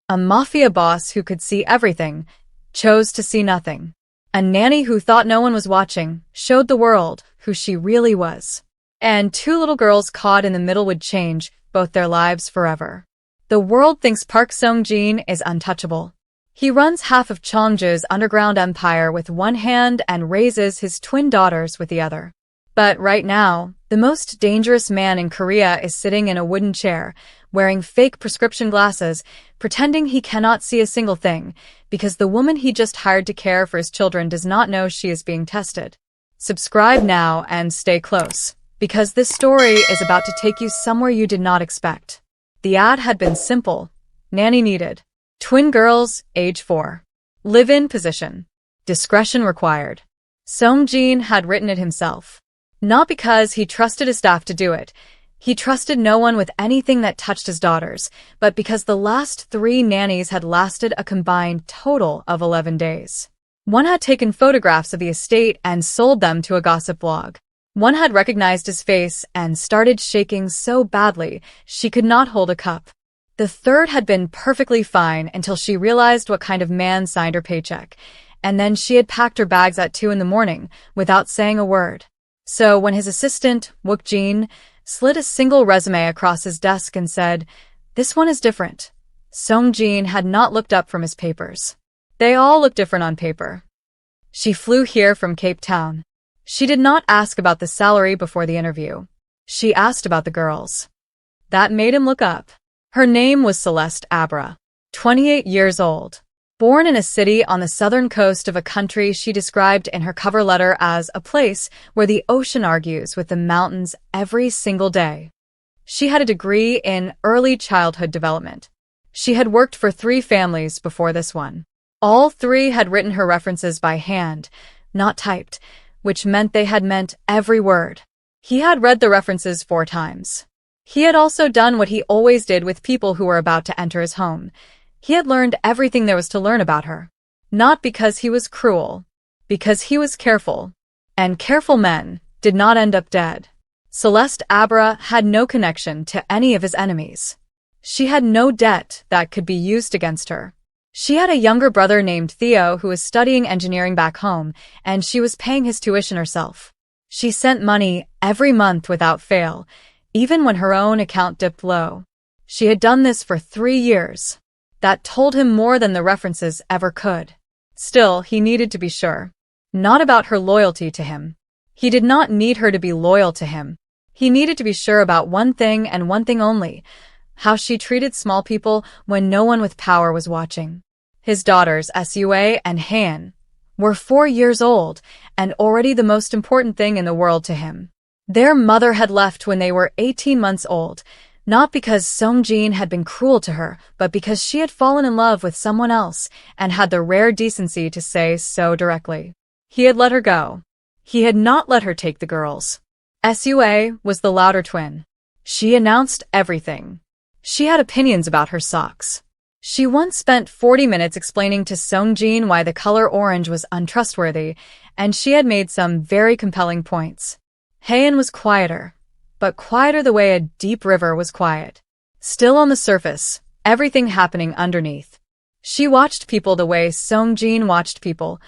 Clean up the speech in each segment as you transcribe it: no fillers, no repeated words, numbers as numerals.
A mafia boss who could see everything chose to see nothing. A nanny who thought no one was watching showed the world who she really was. And two little girls caught in the middle would change both their lives forever. The world thinks Park Sung-jin is untouchable. He runs half of Cheongju's underground empire with one hand and raises his twin daughters with the other. But right now, the most dangerous man in Korea is sitting in a wooden chair, wearing fake prescription glasses, pretending he cannot see a single thing, because the woman he just hired to care for his children does not know she is being tested. Subscribe now and stay close, because this story is about to take you somewhere you did not expect. The ad had been simple. Nanny needed. Twin girls, age 4. Live-in position. Discretion required. Sung-jin had written it himself. Not because he trusted his staff to do it. He trusted no one with anything that touched his daughters, but because the last 3 nannies had lasted a combined total of 11 days. One had taken photographs of the estate and sold them to a gossip blog. One had recognized his face and started shaking so badly she could not hold a cup. The third had been perfectly fine until she realized what kind of man signed her paycheck, and then she had packed her bags at 2 in the morning without saying a word. So when his assistant, Wook-jin, slid a single resume across his desk and said, "This one is different," Sung-jin had not looked up from his papers. They all looked different on paper. She flew here from Cape Town. She did not ask about the salary before the interview. She asked about the girls. That made him look up. Her name was Celeste Abra, 28 years old. Born in a city on the southern coast of a country she described in her cover letter as a place where the ocean argues with the mountains every single day. She had a degree in early childhood development. She had worked for 3 families before this one. All 3 had written her references by hand, not typed, which meant they had meant every word. He had read the references 4 times. He had also done what he always did with people who were about to enter his home. He had learned everything there was to learn about her. Not because he was cruel, because he was careful. And careful men did not end up dead. Celeste Abra had no connection to any of his enemies. She had no debt that could be used against her. She had a younger brother named Theo who was studying engineering back home, and she was paying his tuition herself. She sent money every month without fail, even when her own account dipped low. She had done this for 3 years. That told him more than the references ever could. Still, he needed to be sure. Not about her loyalty to him. He did not need her to be loyal to him. He needed to be sure about one thing and one thing only: how she treated small people when no one with power was watching. His daughters, Sua and Han, were 4 years old and already the most important thing in the world to him. Their mother had left when they were 18 months old, not because Sung-jin had been cruel to her, but because she had fallen in love with someone else and had the rare decency to say so directly. He had let her go. He had not let her take the girls. Sua was the louder twin. She announced everything. She had opinions about her socks. She once spent 40 minutes explaining to Sung-jin why the color orange was untrustworthy, and she had made some very compelling points. Haein was quieter, but quieter the way a deep river was quiet. Still on the surface, everything happening underneath. She watched people the way Sung-jin watched people,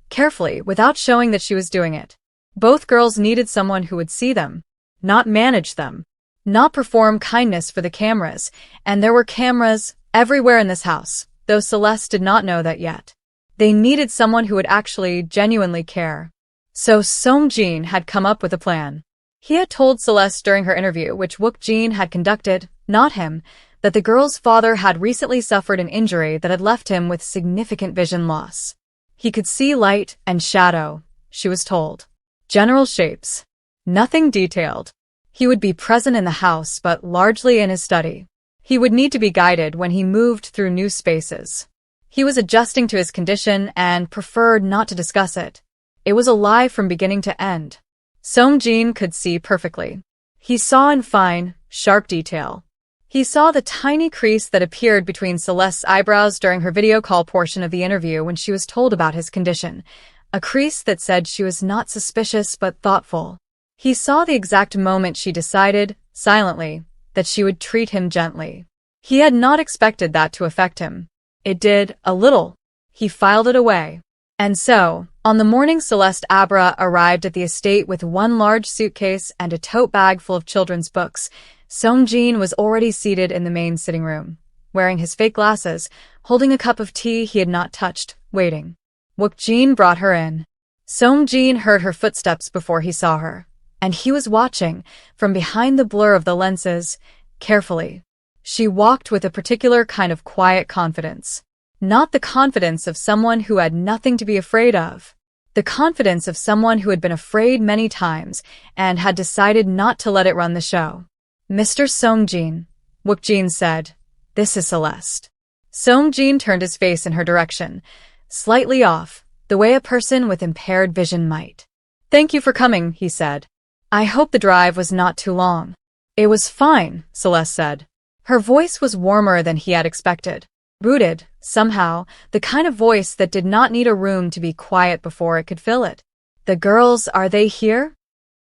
carefully, without showing that she was doing it. Both girls needed someone who would see them, not manage them, not perform kindness for the cameras, and there were cameras everywhere in this house, though Celeste did not know that yet. They needed someone who would actually genuinely care. So Sung-jin had come up with a plan. He had told Celeste during her interview, which Wook-jin had conducted, not him, that the girl's father had recently suffered an injury that had left him with significant vision loss. He could see light and shadow, she was told. General shapes. Nothing detailed. He would be present in the house but largely in his study. He would need to be guided when he moved through new spaces. He was adjusting to his condition and preferred not to discuss it. It was a lie from beginning to end. Sung-jin could see perfectly. He saw in fine, sharp detail. He saw the tiny crease that appeared between Celeste's eyebrows during her video call portion of the interview when she was told about his condition, a crease that said she was not suspicious but thoughtful. He saw the exact moment she decided, silently, that she would treat him gently. He had not expected that to affect him. It did, a little. He filed it away. And so, on the morning Celeste Abra arrived at the estate with one large suitcase and a tote bag full of children's books, Songjin was already seated in the main sitting room, wearing his fake glasses, holding a cup of tea he had not touched, waiting. Wookjin brought her in. Songjin heard her footsteps before he saw her, and he was watching, from behind the blur of the lenses, carefully. She walked with a particular kind of quiet confidence. Not the confidence of someone who had nothing to be afraid of. The confidence of someone who had been afraid many times and had decided not to let it run the show. Mr. Songjin, Wookjin said, "This is Celeste." Songjin turned his face in her direction, slightly off, the way a person with impaired vision might. "Thank you for coming," he said. "I hope the drive was not too long." "It was fine," Celeste said. Her voice was warmer than he had expected. Rooted, somehow, the kind of voice that did not need a room to be quiet before it could fill it. "The girls, are they here?"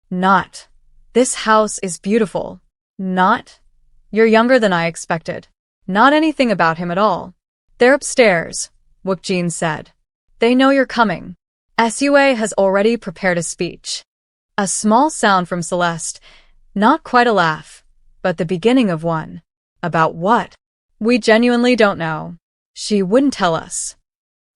"Not. This house is beautiful." "Not? You're younger than I expected." "Not anything about him at all." "They're upstairs," Wookjin said. "They know you're coming. Sua has already prepared a speech." A small sound from Celeste, not quite a laugh, but the beginning of one. "About what?" "We genuinely don't know. She wouldn't tell us."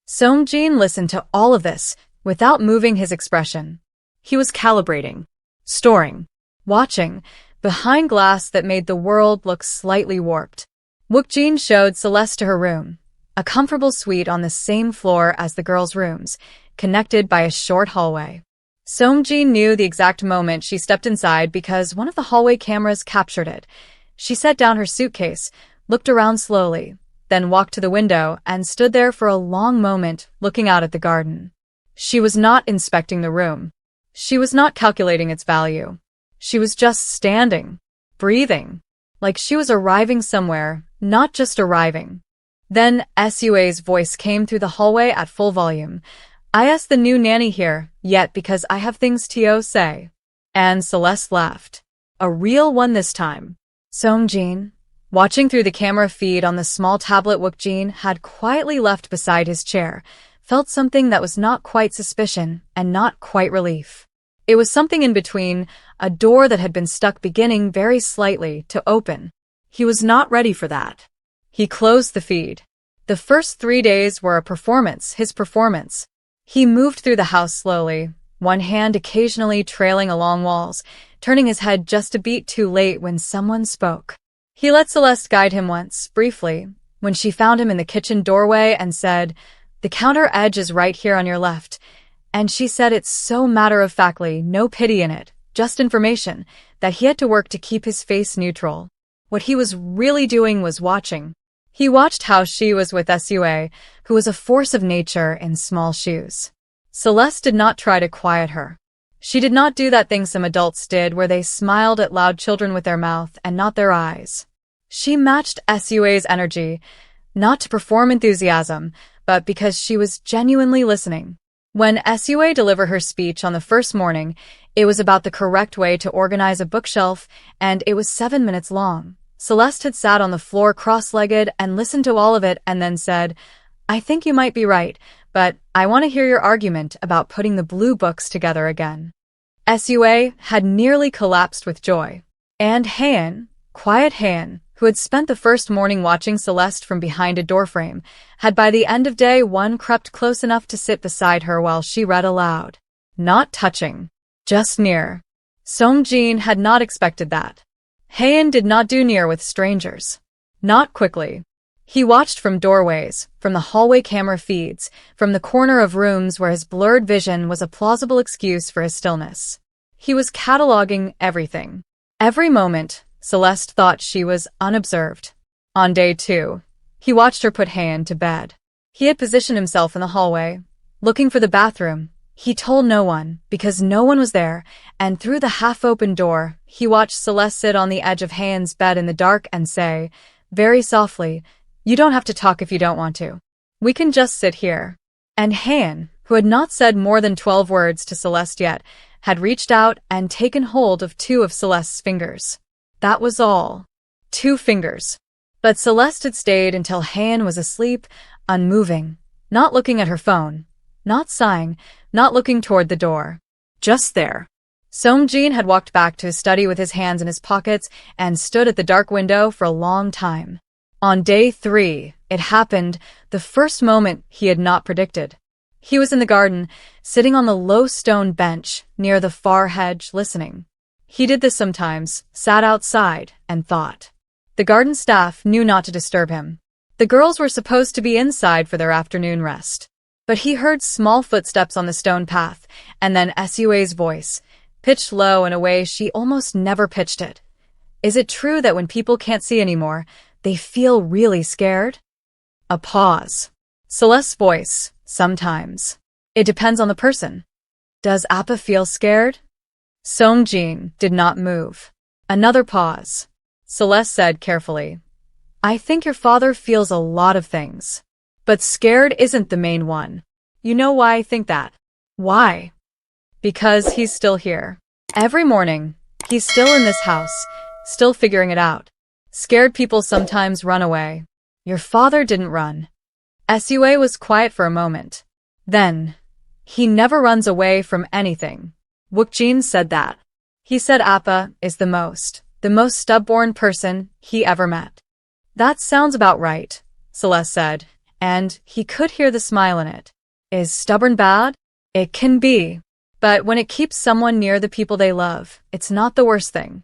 Songjin listened to all of this without moving his expression. He was calibrating, storing, watching, behind glass that made the world look slightly warped. Wookjin showed Celeste to her room, a comfortable suite on the same floor as the girls' rooms, connected by a short hallway. Songjin knew the exact moment she stepped inside because one of the hallway cameras captured it. She set down her suitcase, looked around slowly, then walked to the window and stood there for a long moment looking out at the garden. She was not inspecting the room. She was not calculating its value. She was just standing, breathing, like she was arriving somewhere, not just arriving. Then Sua's voice came through the hallway at full volume. "I asked the new nanny here, yet because I have things to say." And Celeste laughed. A real one this time. Songjin, watching through the camera feed on the small tablet Wookjin had quietly left beside his chair, felt something that was not quite suspicion and not quite relief. It was something in between, a door that had been stuck beginning very slightly to open. He was not ready for that. He closed the feed. The first 3 days were a performance, his performance. He moved through the house slowly, one hand occasionally trailing along walls, turning his head just a beat too late when someone spoke. He let Celeste guide him once, briefly, when she found him in the kitchen doorway and said, "The counter edge is right here on your left." And she said it so matter-of-factly, no pity in it, just information, that he had to work to keep his face neutral. What he was really doing was watching. He watched how she was with Sua, who was a force of nature in small shoes. Celeste did not try to quiet her. She did not do that thing some adults did where they smiled at loud children with their mouth and not their eyes. She matched Sua's energy, not to perform enthusiasm, but because she was genuinely listening. When Sua delivered her speech on the first morning, it was about the correct way to organize a bookshelf, and it was 7 minutes long. Celeste had sat on the floor cross-legged and listened to all of it and then said, "I think you might be right, but I want to hear your argument about putting the blue books together again." Sua had nearly collapsed with joy. And Han, quiet Han, who had spent the first morning watching Celeste from behind a doorframe, had by the end of day 1 crept close enough to sit beside her while she read aloud. Not touching, just near. Songjin had not expected that. Han did not do near with strangers. Not quickly. He watched from doorways, from the hallway camera feeds, from the corner of rooms where his blurred vision was a plausible excuse for his stillness. He was cataloging everything. Every moment, Celeste thought she was unobserved. On day 2, he watched her put Han to bed. He had positioned himself in the hallway, looking for the bathroom. He told no one, because no one was there, and through the half-open door, he watched Celeste sit on the edge of Han's bed in the dark and say, very softly, "You don't have to talk if you don't want to. We can just sit here." And Han, who had not said more than 12 words to Celeste yet, had reached out and taken hold of 2 of Celeste's fingers. That was all. 2 fingers. But Celeste had stayed until Han was asleep, unmoving, not looking at her phone, not sighing, not looking toward the door. Just there. Seong-jin had walked back to his study with his hands in his pockets and stood at the dark window for a long time. On day 3, it happened, the first moment he had not predicted. He was in the garden, sitting on the low stone bench near the far hedge, listening. He did this sometimes, sat outside, and thought. The garden staff knew not to disturb him. The girls were supposed to be inside for their afternoon rest. But he heard small footsteps on the stone path, and then Sua's voice, pitched low in a way she almost never pitched it. Is it true that when people can't see anymore, they feel really scared? A pause. Celeste's voice, sometimes. It depends on the person. Does Appa feel scared? Seong-jin did not move. Another pause. Celeste said carefully, I think your father feels a lot of things. But scared isn't the main one. You know why I think that? Why? Because he's still here. Every morning, he's still in this house, still figuring it out. Scared people sometimes run away. Your father didn't run. Sua was quiet for a moment. Then, he never runs away from anything. Wookjin said that. He said Appa is the most stubborn person he ever met. That sounds about right, Celeste said, and he could hear the smile in it. Is stubborn bad? It can be. But when it keeps someone near the people they love, it's not the worst thing.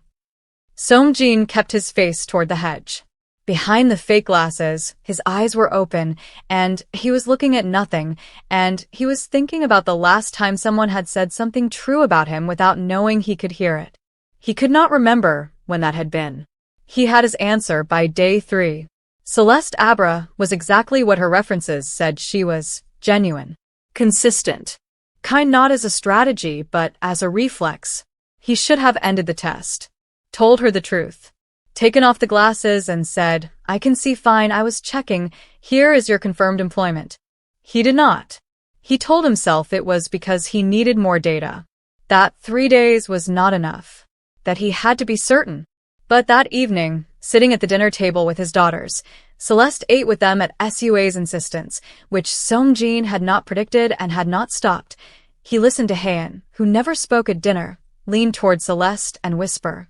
Seong-jin kept his face toward the hedge. Behind the fake glasses, his eyes were open, and he was looking at nothing, and he was thinking about the last time someone had said something true about him without knowing he could hear it. He could not remember when that had been. He had his answer by day 3. Celeste Abra was exactly what her references said she was, genuine, consistent, kind not as a strategy but as a reflex. He should have ended the test, told her the truth, taken off the glasses and said, I can see fine, I was checking, here is your confirmed employment. He did not. He told himself it was because he needed more data, that 3 days was not enough, that he had to be certain. But that evening, sitting at the dinner table with his daughters, Celeste ate with them at Sua's insistence, which Seong-jin had not predicted and had not stopped. He listened to Han, who never spoke at dinner, lean toward Celeste and whisper,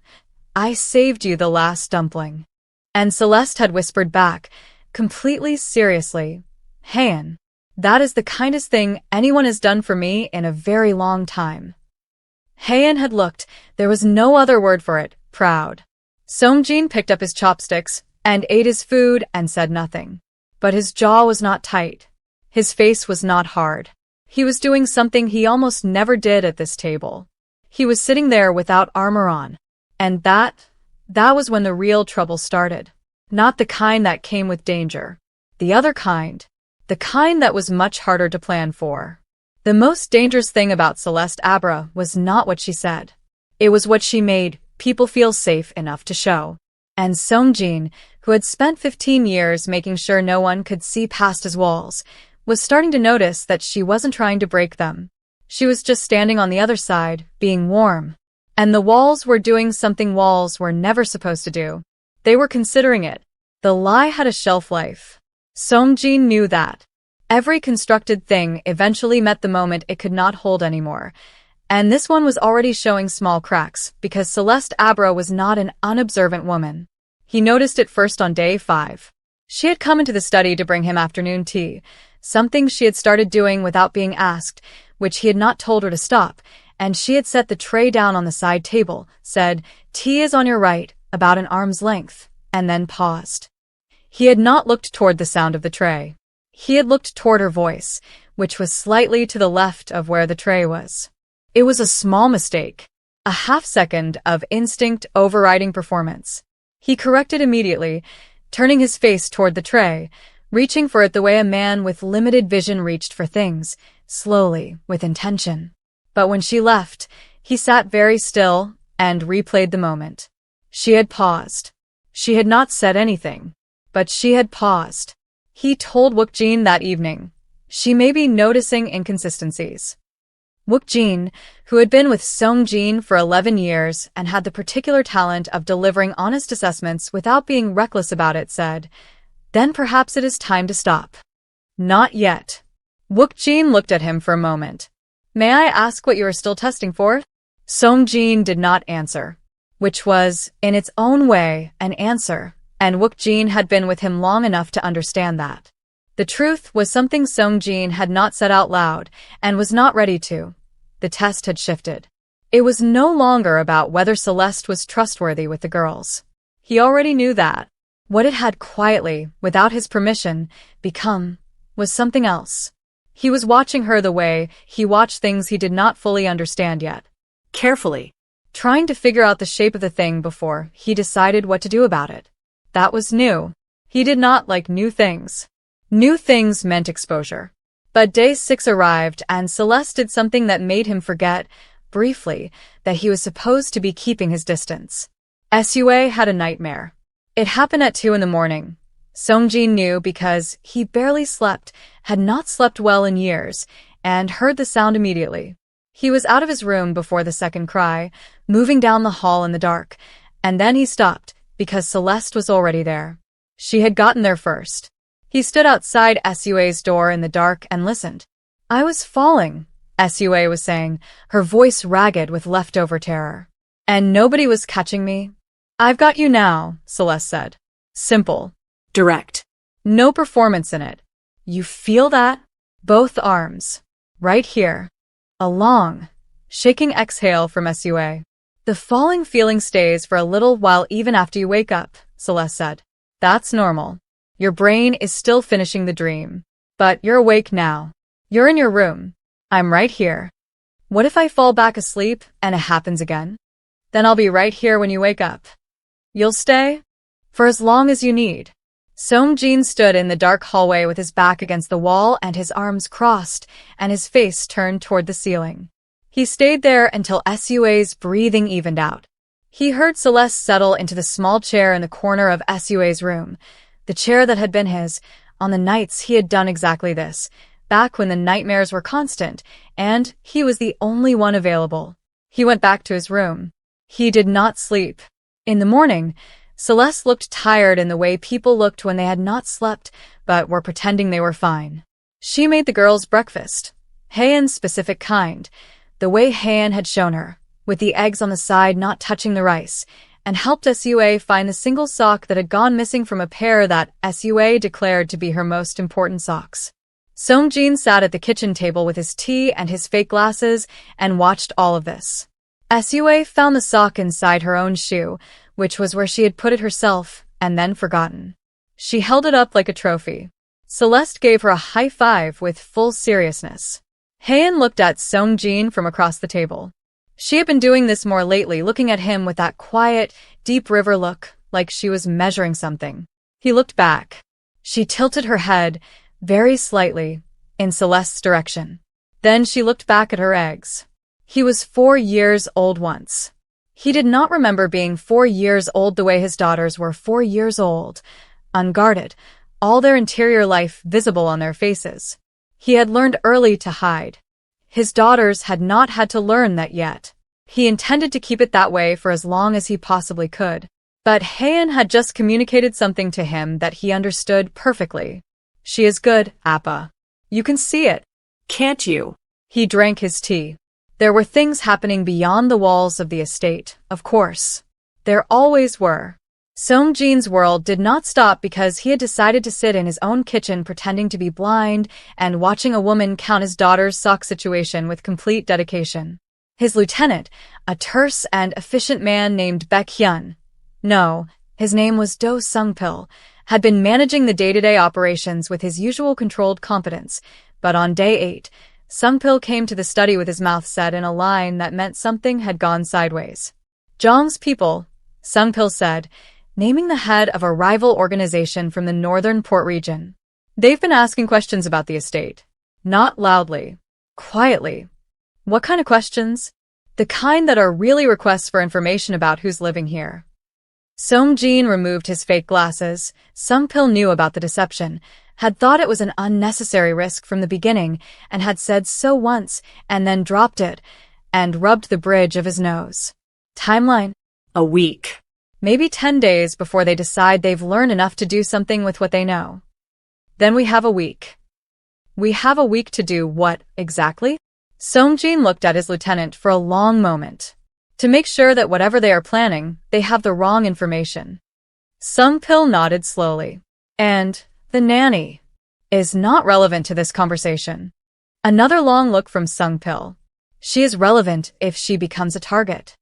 I saved you the last dumpling. And Celeste had whispered back, completely seriously, Han, that is the kindest thing anyone has done for me in a very long time. Han had looked, there was no other word for it, proud. Seong-jin picked up his chopsticks and ate his food and said nothing. But his jaw was not tight. His face was not hard. He was doing something he almost never did at this table. He was sitting there without armor on. And that was when the real trouble started. Not the kind that came with danger. The other kind. The kind that was much harder to plan for. The most dangerous thing about Celeste Abra was not what she said. It was what she made people feel safe enough to show. And Seong-jin, who had spent 15 years making sure no one could see past his walls, was starting to notice that she wasn't trying to break them. She was just standing on the other side, being warm. And the walls were doing something walls were never supposed to do. They were considering it. The lie had a shelf life. Seong-jin knew that. Every constructed thing eventually met the moment it could not hold anymore. And this one was already showing small cracks, because Celeste Abra was not an unobservant woman. He noticed it first on day 5. She had come into the study to bring him afternoon tea, something she had started doing without being asked, which he had not told her to stop, and she had set the tray down on the side table, said, tea is on your right, about an arm's length, and then paused. He had not looked toward the sound of the tray. He had looked toward her voice, which was slightly to the left of where the tray was. It was a small mistake, a half-second of instinct overriding performance. He corrected immediately, turning his face toward the tray, reaching for it the way a man with limited vision reached for things, slowly, with intention. But when she left, he sat very still and replayed the moment. She had paused. She had not said anything, but she had paused. He told Wookjin that evening. She may be noticing inconsistencies. Wook-jin, who had been with Song-jin for 11 years and had the particular talent of delivering honest assessments without being reckless about it, said, "Then perhaps it is time to stop." "Not yet." Wook-jin looked at him for a moment. "May I ask what you are still testing for?" Song-jin did not answer, which was, in its own way, an answer, and Wook-jin had been with him long enough to understand that. The truth was something Song-jin had not said out loud and was not ready to. The test had shifted. It was no longer about whether Celeste was trustworthy with the girls. He already knew that. What it had quietly, without his permission, become was something else. He was watching her the way he watched things he did not fully understand yet. Carefully, trying to figure out the shape of the thing before he decided what to do about it. That was new. He did not like new things. New things meant exposure. But day 6 arrived and Celeste did something that made him forget, briefly, that he was supposed to be keeping his distance. Sua had a nightmare. It happened at 2 in the morning. Song-jin knew because he barely slept, had not slept well in years, and heard the sound immediately. He was out of his room before the second cry, moving down the hall in the dark, and then he stopped because Celeste was already there. She had gotten there first. He stood outside Sua's door in the dark and listened. "I was falling," Sua was saying, her voice ragged with leftover terror. "And nobody was catching me." "I've got you now," Celeste said. Simple. Direct. No performance in it. "You feel that?" Both arms. Right here. A long, shaking exhale from Sua. "The falling feeling stays for a little while even after you wake up," Celeste said. "That's normal. Your brain is still finishing the dream. But you're awake now. You're in your room. I'm right here. What if I fall back asleep and it happens again? Then I'll be right here when you wake up. You'll stay? For as long as you need." Song-jin stood in the dark hallway with his back against the wall and his arms crossed and his face turned toward the ceiling. He stayed there until Sua's breathing evened out. He heard Celeste settle into the small chair in the corner of Sua's room, the chair that had been his, on the nights he had done exactly this, back when the nightmares were constant, and he was the only one available. He went back to his room. He did not sleep. In the morning, Celeste looked tired in the way people looked when they had not slept, but were pretending they were fine. She made the girls breakfast. Haeun's specific kind, the way Haeun had shown her, with the eggs on the side not touching the rice, and helped Sua find the single sock that had gone missing from a pair that Sua declared to be her most important socks. Song-jin sat at the kitchen table with his tea and his fake glasses and watched all of this. Sua found the sock inside her own shoe, which was where she had put it herself, and then forgotten. She held it up like a trophy. Celeste gave her a high five with full seriousness. Haeun looked at Song-jin from across the table. She had been doing this more lately, looking at him with that quiet, deep river look, like she was measuring something. He looked back. She tilted her head, very slightly, in Celeste's direction. Then she looked back at her eggs. He was 4 years old once. He did not remember being 4 years old the way his daughters were 4 years old, unguarded, all their interior life visible on their faces. He had learned early to hide. His daughters had not had to learn that yet. He intended to keep it that way for as long as he possibly could. But Haeun had just communicated something to him that he understood perfectly. "She is good, Appa. You can see it, can't you?" He drank his tea. There were things happening beyond the walls of the estate, of course. There always were. Song-jin's world did not stop because he had decided to sit in his own kitchen pretending to be blind and watching a woman count his daughter's sock situation with complete dedication. His lieutenant, a terse and efficient man named Baek-hyun, no, his name was Do Sung-pil, had been managing the day-to-day operations with his usual controlled competence, but on day 8, Sung-pil came to the study with his mouth set in a line that meant something had gone sideways. "Jong's people," Sung-pil said, naming the head of a rival organization from the northern port region. "They've been asking questions about the estate. Not loudly. Quietly." "What kind of questions?" "The kind that are really requests for information about who's living here." Song-jin removed his fake glasses. Sung-pil knew about the deception, had thought it was an unnecessary risk from the beginning and had said so once and then dropped it and rubbed the bridge of his nose. Timeline? A week. Maybe 10 days before they decide they've learned enough to do something with what they know. Then we have a week. We have a week to do what, exactly? Songjin looked at his lieutenant for a long moment. To make sure that whatever they are planning, they have the wrong information. Sungpil nodded slowly. And the nanny is not relevant to this conversation. Another long look from Sungpil. She is relevant if she becomes a target.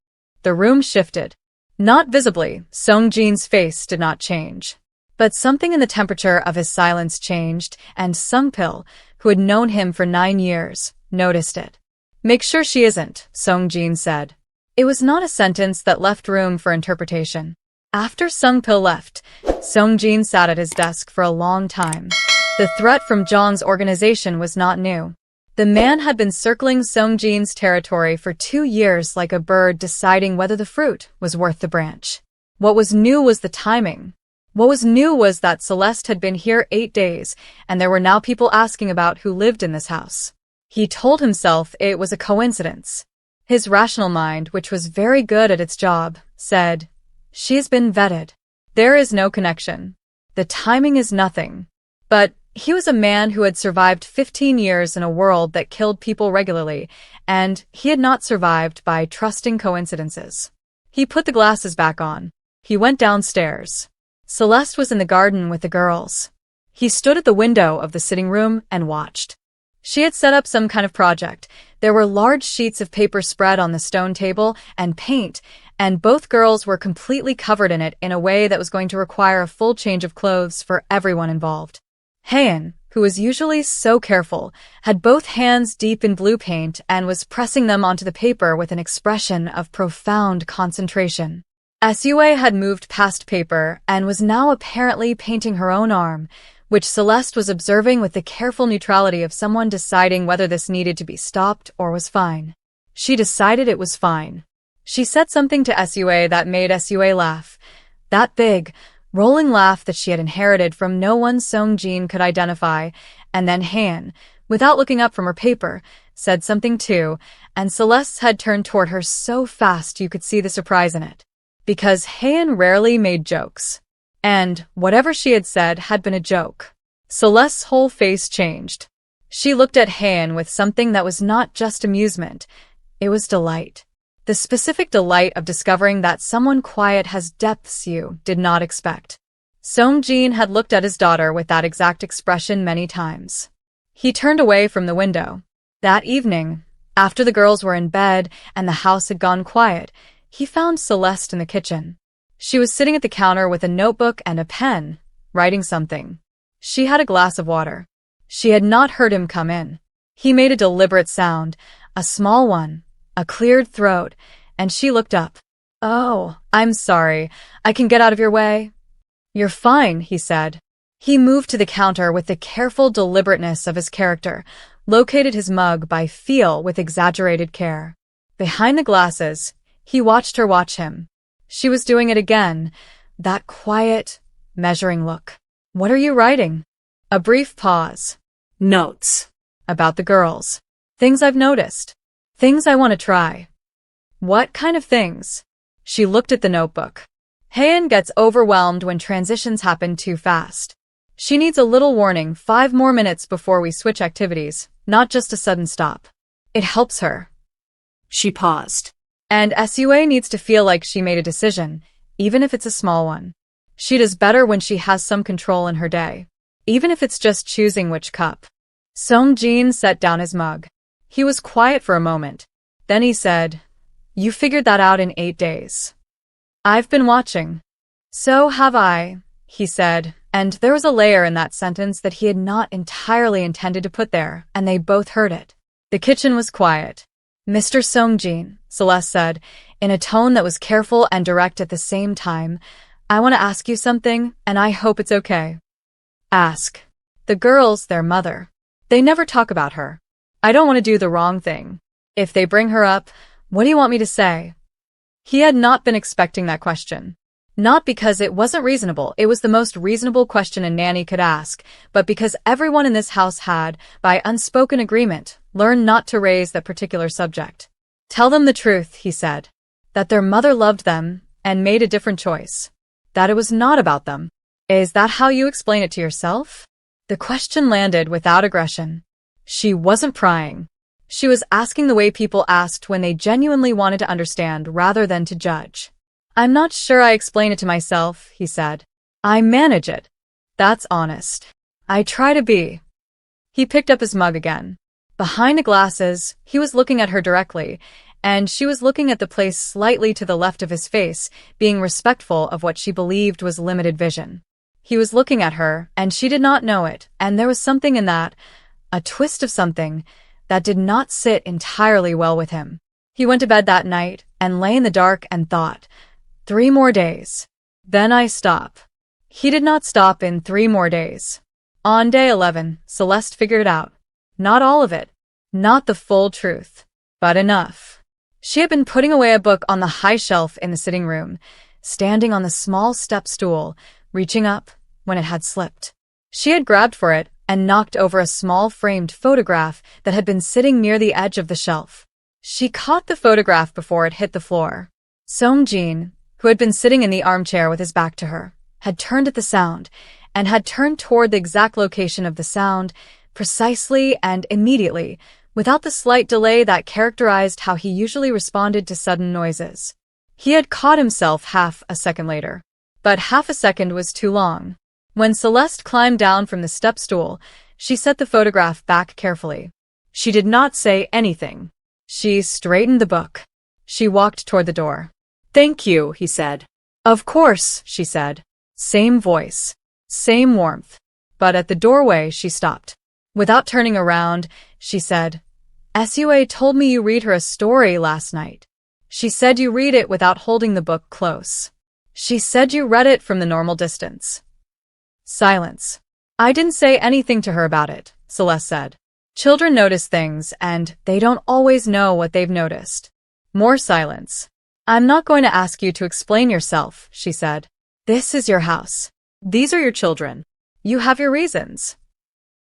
The room shifted. Not visibly, Songjin's face did not change. But something in the temperature of his silence changed, and Sungpil, who had known him for 9 years, noticed it. Make sure she isn't, Songjin said. It was not a sentence that left room for interpretation. After Sungpil left, Songjin sat at his desk for a long time. The threat from Zhang's organization was not new. The man had been circling Songjin's territory for 2 years like a bird deciding whether the fruit was worth the branch. What was new was the timing. What was new was that Celeste had been here 8 days, and there were now people asking about who lived in this house. He told himself it was a coincidence. His rational mind, which was very good at its job, said, "She's been vetted. There is no connection. The timing is nothing." But he was a man who had survived 15 years in a world that killed people regularly, and he had not survived by trusting coincidences. He put the glasses back on. He went downstairs. Celeste was in the garden with the girls. He stood at the window of the sitting room and watched. She had set up some kind of project. There were large sheets of paper spread on the stone table and paint, and both girls were completely covered in it in a way that was going to require a full change of clothes for everyone involved. Haein, who was usually so careful, had both hands deep in blue paint and was pressing them onto the paper with an expression of profound concentration. Sue had moved past paper and was now apparently painting her own arm, which Celeste was observing with the careful neutrality of someone deciding whether this needed to be stopped or was fine. She decided it was fine. She said something to Sue that made Sue laugh. That big, rolling laugh that she had inherited from no one Songjin could identify, and then Haein, without looking up from her paper, said something too, and Celeste's head turned toward her so fast you could see the surprise in it. Because Haein rarely made jokes. And whatever she had said had been a joke. Celeste's whole face changed. She looked at Haein with something that was not just amusement. It was delight. The specific delight of discovering that someone quiet has depths you did not expect. Songjin had looked at his daughter with that exact expression many times. He turned away from the window. That evening, after the girls were in bed and the house had gone quiet, he found Celeste in the kitchen. She was sitting at the counter with a notebook and a pen, writing something. She had a glass of water. She had not heard him come in. He made a deliberate sound, a small one, a cleared throat, and she looked up. "Oh, I'm sorry. I can get out of your way?" "You're fine," he said. He moved to the counter with the careful deliberateness of his character, located his mug by feel with exaggerated care. Behind the glasses, he watched her watch him. She was doing it again, that quiet, measuring look. "What are you writing?" A brief pause. Notes. About the girls. Things I've noticed. Things I want to try. What kind of things? She looked at the notebook. Haein gets overwhelmed when transitions happen too fast. She needs a little warning 5 more minutes before we switch activities, not just a sudden stop. It helps her. She paused. And Sue needs to feel like she made a decision, even if it's a small one. She does better when she has some control in her day, even if it's just choosing which cup. Songjin set down his mug. He was quiet for a moment. Then he said, "You figured that out in 8 days." "I've been watching." "So have I," he said, and there was a layer in that sentence that he had not entirely intended to put there, and they both heard it. The kitchen was quiet. "Mr. Songjin," Celeste said, in a tone that was careful and direct at the same time, "I want to ask you something, and I hope it's okay." "Ask." The girls, their mother. They never talk about her. "I don't want to do the wrong thing. If they bring her up, what do you want me to say?" He had not been expecting that question. Not because it wasn't reasonable, it was the most reasonable question a nanny could ask, but because everyone in this house had, by unspoken agreement, learned not to raise that particular subject. Tell them the truth, he said. That their mother loved them and made a different choice. That it was not about them. Is that how you explain it to yourself? The question landed without aggression. She wasn't prying. She was asking the way people asked when they genuinely wanted to understand rather than to judge. I'm not sure I explain it to myself, he said. I manage it. That's honest. I try to be. He picked up his mug again. Behind the glasses, he was looking at her directly, and she was looking at the place slightly to the left of his face, being respectful of what she believed was limited vision. He was looking at her, and she did not know it, and there was something in that, a twist of something, that did not sit entirely well with him. He went to bed that night, and lay in the dark and thought, 3 more days. Then I stop. He did not stop in 3 more days. On day 11, Celeste figured it out. Not all of it. Not the full truth. But enough. She had been putting away a book on the high shelf in the sitting room, standing on the small step stool, reaching up when it had slipped. She had grabbed for it and knocked over a small framed photograph that had been sitting near the edge of the shelf. She caught the photograph before it hit the floor. Song-jin, who had been sitting in the armchair with his back to her, had turned at the sound, and had turned toward the exact location of the sound, precisely and immediately, without the slight delay that characterized how he usually responded to sudden noises. He had caught himself half a second later. But half a second was too long. When Celeste climbed down from the step stool, she set the photograph back carefully. She did not say anything. She straightened the book. She walked toward the door. Thank you, he said. Of course, she said. Same voice. Same warmth. But at the doorway, she stopped. Without turning around, she said, Sua told me you read her a story last night. She said you read it without holding the book close. She said you read it from the normal distance. Silence. I didn't say anything to her about it, Celeste said. Children notice things, and they don't always know what they've noticed. More silence. I'm not going to ask you to explain yourself, she said. This is your house. These are your children. You have your reasons.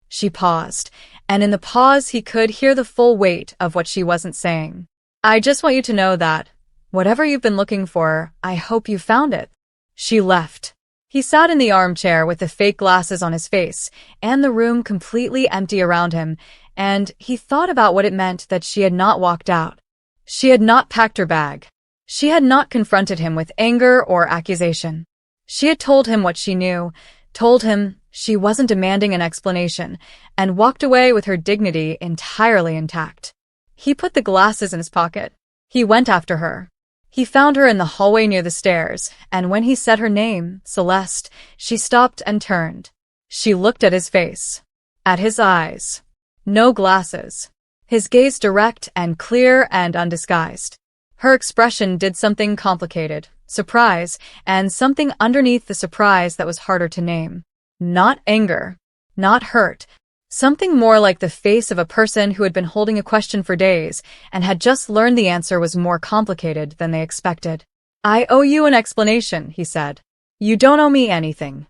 She paused, and in the pause he could hear the full weight of what she wasn't saying. I just want you to know that, whatever you've been looking for, I hope you found it. She left. He sat in the armchair with the fake glasses on his face, and the room completely empty around him, and he thought about what it meant that she had not walked out. She had not packed her bag. She had not confronted him with anger or accusation. She had told him what she knew, told him she wasn't demanding an explanation, and walked away with her dignity entirely intact. He put the glasses in his pocket. He went after her. He found her in the hallway near the stairs, and when he said her name, Celeste, she stopped and turned. She looked at his face. At his eyes. No glasses. His gaze direct and clear and undisguised. Her expression did something complicated, surprise, and something underneath the surprise that was harder to name. Not anger. Not hurt. Something more like the face of a person who had been holding a question for days and had just learned the answer was more complicated than they expected. I owe you an explanation, he said. You don't owe me anything.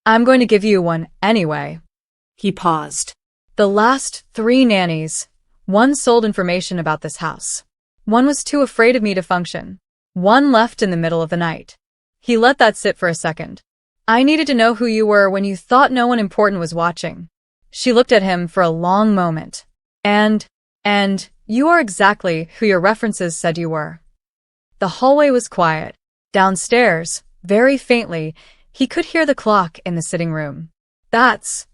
I'm going to give you one anyway. He paused. The last 3 nannies. One sold information about this house. One was too afraid of me to function. One left in the middle of the night. He let that sit for a second. I needed to know who you were when you thought no one important was watching. She looked at him for a long moment. And you are exactly who your references said you were. The hallway was quiet. Downstairs, very faintly, he could hear the clock in the sitting room.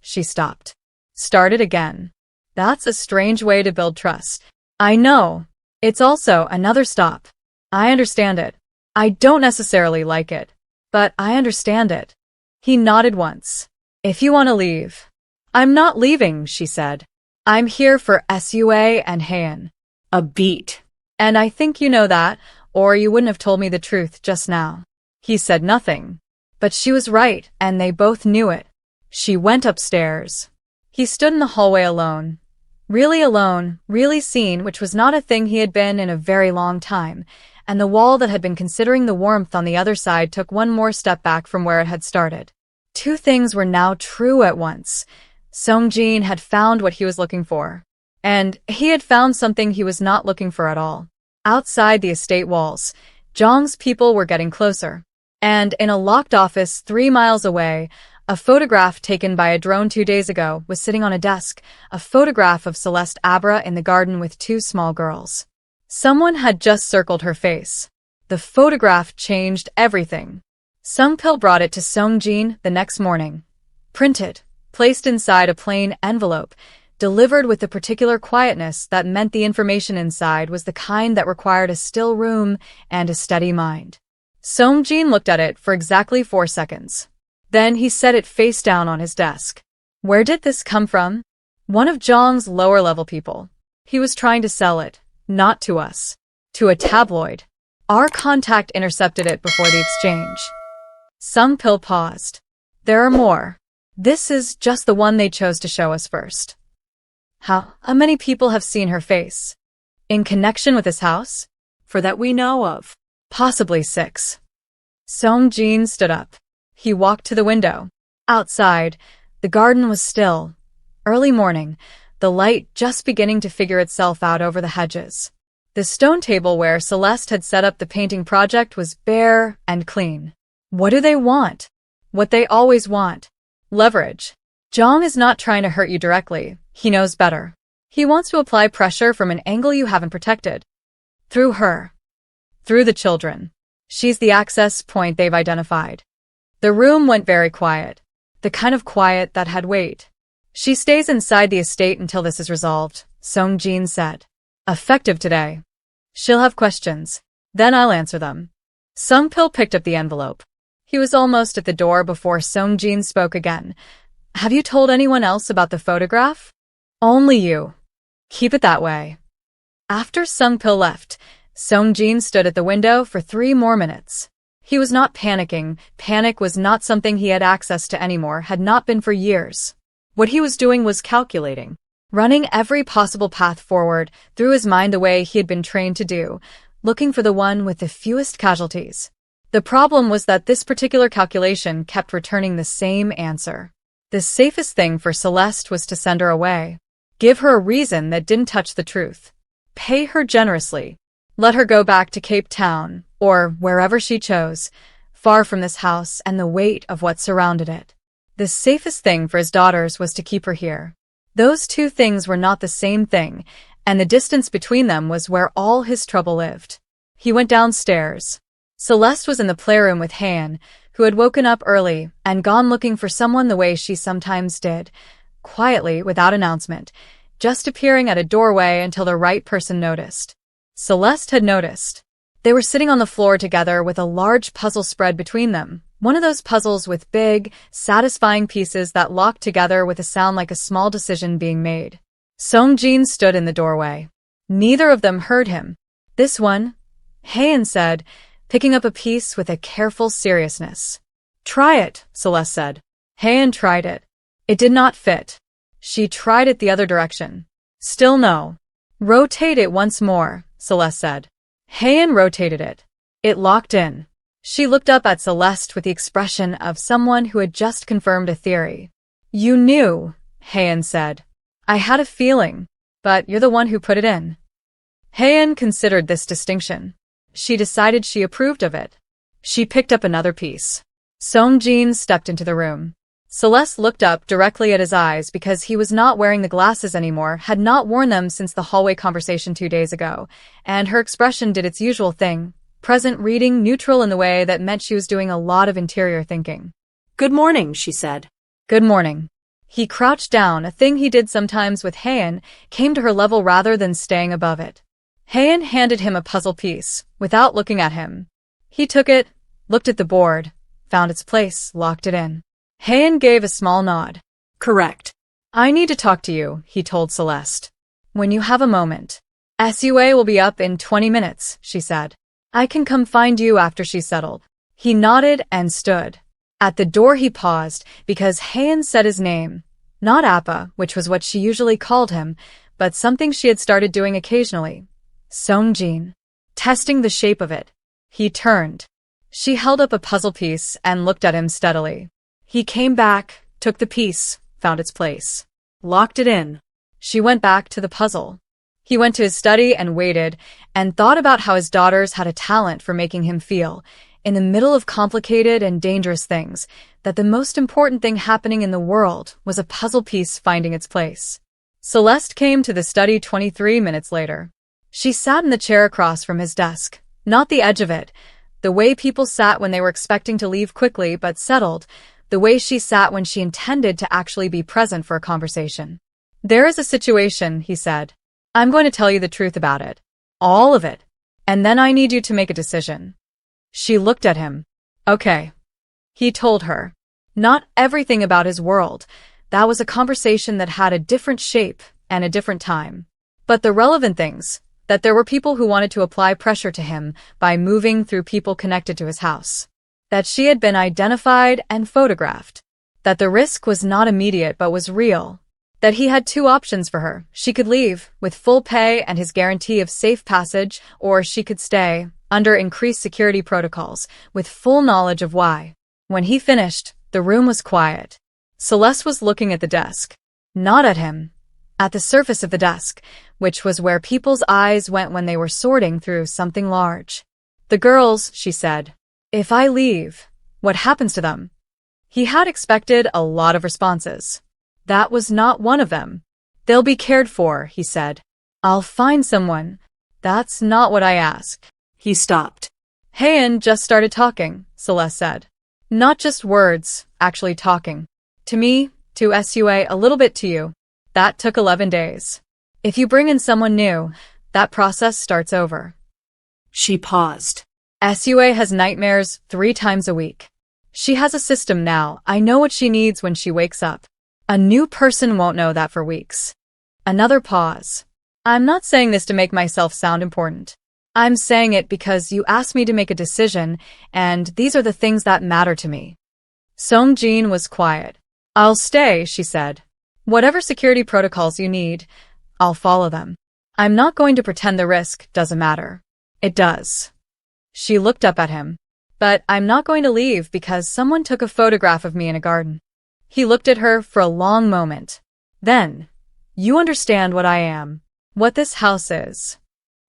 She stopped. Started again. That's a strange way to build trust. I know. It's also another stop. I understand it. I don't necessarily like it, but I understand it. He nodded once. If you want to leave. I'm not leaving, she said. I'm here for Sua and Hayan. A beat. And I think you know that, or you wouldn't have told me the truth just now. He said nothing. But she was right, and they both knew it. She went upstairs. He stood in the hallway alone. Really alone, really seen, which was not a thing he had been in a very long time, and the wall that had been considering the warmth on the other side took one more step back from where it had started. Two things were now true at once. Songjin had found what he was looking for, and he had found something he was not looking for at all. Outside the estate walls, Zhang's people were getting closer, and in a locked office 3 miles away, a photograph taken by a drone 2 days ago was sitting on a desk, a photograph of Celeste Abra in the garden with 2 small girls. Someone had just circled her face. The photograph changed everything. Sungpil brought it to Songjin the next morning. Printed, placed inside a plain envelope, delivered with the particular quietness that meant the information inside was the kind that required a still room and a steady mind. Songjin looked at it for exactly 4 seconds. Then he set it face down on his desk. Where did this come from? One of Zhang's lower-level people. He was trying to sell it, not to us, to a tabloid. Our contact intercepted it before the exchange. Sungpil paused. There are more. This is just the one they chose to show us first. How many people have seen her face? In connection with this house? For that we know of. Possibly 6. Songjin stood up. He walked to the window. Outside, the garden was still. Early morning, the light just beginning to figure itself out over the hedges. The stone table where Celeste had set up the painting project was bare and clean. What do they want? What they always want. Leverage. Zhang is not trying to hurt you directly. He knows better. He wants to apply pressure from an angle you haven't protected. Through her. Through the children. She's the access point they've identified. The room went very quiet. The kind of quiet that had weight. She stays inside the estate until this is resolved, Songjin said. Effective today. She'll have questions. Then I'll answer them. Sungpil picked up the envelope. He was almost at the door before Songjin spoke again. Have you told anyone else about the photograph? Only you. Keep it that way. After Sungpil left, Songjin stood at the window for 3 more minutes. He was not panicking. Panic was not something he had access to anymore, had not been for years. What he was doing was calculating, running every possible path forward through his mind the way he had been trained to do, looking for the one with the fewest casualties. The problem was that this particular calculation kept returning the same answer. The safest thing for Celeste was to send her away. Give her a reason that didn't touch the truth. Pay her generously. Let her go back to Cape Town, or wherever she chose, far from this house and the weight of what surrounded it. The safest thing for his daughters was to keep her here. Those 2 things were not the same thing, and the distance between them was where all his trouble lived. He went downstairs. Celeste was in the playroom with Han, who had woken up early and gone looking for someone the way she sometimes did, quietly, without announcement, just appearing at a doorway until the right person noticed. Celeste had noticed. They were sitting on the floor together with a large puzzle spread between them, one of those puzzles with big, satisfying pieces that locked together with a sound like a small decision being made. Songjin stood in the doorway. Neither of them heard him. This one, Han said, picking up a piece with a careful seriousness. Try it, Celeste said. Han tried it. It did not fit. She tried it the other direction. Still no. Rotate it once more, Celeste said. Han rotated it. It locked in. She looked up at Celeste with the expression of someone who had just confirmed a theory. You knew, Han said. I had a feeling, but you're the one who put it in. Han considered this distinction. She decided she approved of it. She picked up another piece. Songjin stepped into the room. Celeste looked up directly at his eyes because he was not wearing the glasses anymore, had not worn them since the hallway conversation 2 days ago, and her expression did its usual thing, present, reading, neutral in the way that meant she was doing a lot of interior thinking. Good morning, she said. Good morning. He crouched down, a thing he did sometimes with Han, came to her level rather than staying above it. Han handed him a puzzle piece, without looking at him. He took it, looked at the board, found its place, locked it in. Han gave a small nod. Correct. I need to talk to you, he told Celeste. When you have a moment. SUA will be up in 20 minutes, she said. I can come find you after she's settled. He nodded and stood. At the door he paused, because Han said his name. Not Appa, which was what she usually called him, but something she had started doing occasionally. Songjin. testing the shape of it. He turned. She held up a puzzle piece and looked at him steadily. He came back, took the piece, found its place. Locked it in. She went back to the puzzle. He went to his study and waited, and thought about how his daughters had a talent for making him feel, in the middle of complicated and dangerous things, that the most important thing happening in the world was a puzzle piece finding its place. Celeste came to the study 23 minutes later. She sat in the chair across from his desk, not the edge of it, the way people sat when they were expecting to leave quickly but settled, the way she sat when she intended to actually be present for a conversation. "There is a situation," he said. "I'm going to tell you the truth about it. All of it. And then I need you to make a decision." She looked at him. "Okay." He told her. Not everything about his world. That was a conversation that had a different shape and a different time. But the relevant things, that there were people who wanted to apply pressure to him by moving through people connected to his house. That she had been identified and photographed. That the risk was not immediate but was real. That he had two options for her. She could leave, with full pay and his guarantee of safe passage, or she could stay, under increased security protocols, with full knowledge of why. When he finished, the room was quiet. Celeste was looking at the desk. Not at him. At the surface of the desk, which was where people's eyes went when they were sorting through something large. "The girls," she said. "If I leave, what happens to them?" He had expected a lot of responses. That was not one of them. "They'll be cared for," he said. "I'll find someone." "That's not what I asked." He stopped. Hayan just started talking, Celeste said. "Not just words, actually talking. To me, to Sua, a little bit to you. That took 11 days. If you bring in someone new, that process starts over." She paused. Sua has nightmares 3 times a week. She has a system now. I know what she needs when she wakes up. A new person won't know that for weeks. Another pause. "I'm not saying this to make myself sound important. I'm saying it because you asked me to make a decision, and these are the things that matter to me." Songjin was quiet. "I'll stay," she said. "Whatever security protocols you need, I'll follow them. I'm not going to pretend the risk doesn't matter. It does." She looked up at him. "But I'm not going to leave because someone took a photograph of me in a garden." He looked at her for a long moment. Then, "You understand what I am, what this house is."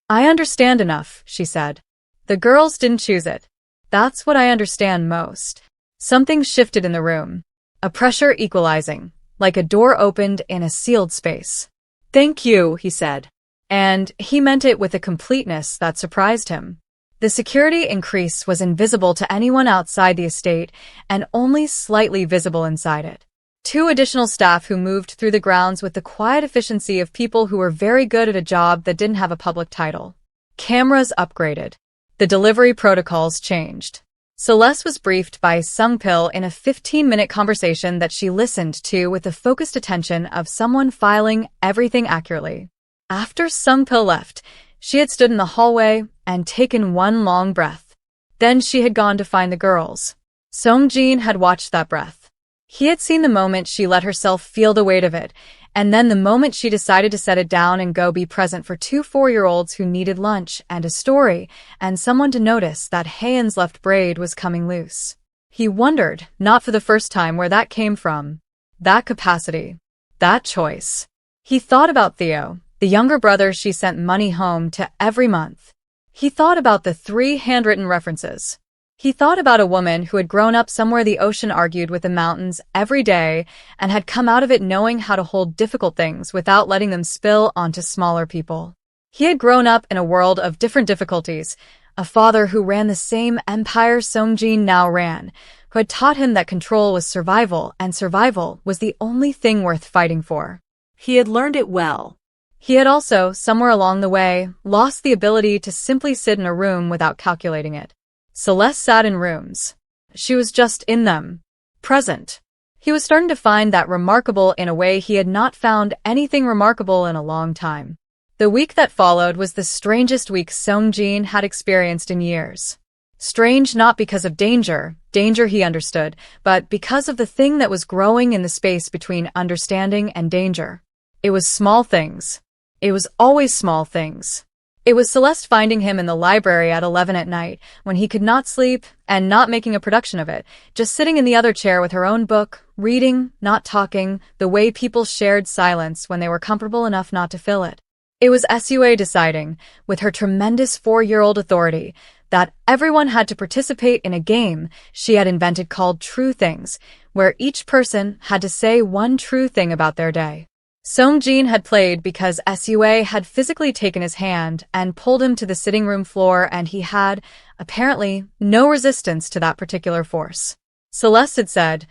"I understand enough," she said. "The girls didn't choose it. That's what I understand most." Something shifted in the room. A pressure equalizing, like a door opened in a sealed space. "Thank you," he said. And he meant it with a completeness that surprised him. The security increase was invisible to anyone outside the estate and only slightly visible inside it. 2 additional staff who moved through the grounds with the quiet efficiency of people who were very good at a job that didn't have a public title. Cameras upgraded. The delivery protocols changed. Celeste was briefed by Sungpil in a 15-minute conversation that she listened to with the focused attention of someone filing everything accurately. After Sungpil left, she had stood in the hallway and taken one long breath. Then she had gone to find the girls. Songjin had watched that breath. He had seen the moment she let herself feel the weight of it, and then the moment she decided to set it down and go be present for 2 4-year-olds who needed lunch and a story, and someone to notice that Hayan's left braid was coming loose. He wondered, not for the first time, where that came from. That capacity. That choice. He thought about Theo, the younger brother she sent money home to every month. He thought about the 3 handwritten references. He thought about a woman who had grown up somewhere the ocean argued with the mountains every day and had come out of it knowing how to hold difficult things without letting them spill onto smaller people. He had grown up in a world of different difficulties, a father who ran the same empire Songjin now ran, who had taught him that control was survival and survival was the only thing worth fighting for. He had learned it well. He had also, somewhere along the way, lost the ability to simply sit in a room without calculating it. Celeste sat in rooms. She was just in them. Present. He was starting to find that remarkable in a way he had not found anything remarkable in a long time. The week that followed was the strangest week Songjin had experienced in years. Strange not because of danger he understood, but because of the thing that was growing in the space between understanding and danger. It was small things. It was always small things. It was Celeste finding him in the library at 11 at night, when he could not sleep, and not making a production of it, just sitting in the other chair with her own book, reading, not talking, the way people shared silence when they were comfortable enough not to fill it. It was Sua deciding, with her tremendous 4-year-old authority, that everyone had to participate in a game she had invented called True Things, where each person had to say one true thing about their day. Songjin had played because Sua had physically taken his hand and pulled him to the sitting room floor, and he had, apparently, no resistance to that particular force. Celeste had said,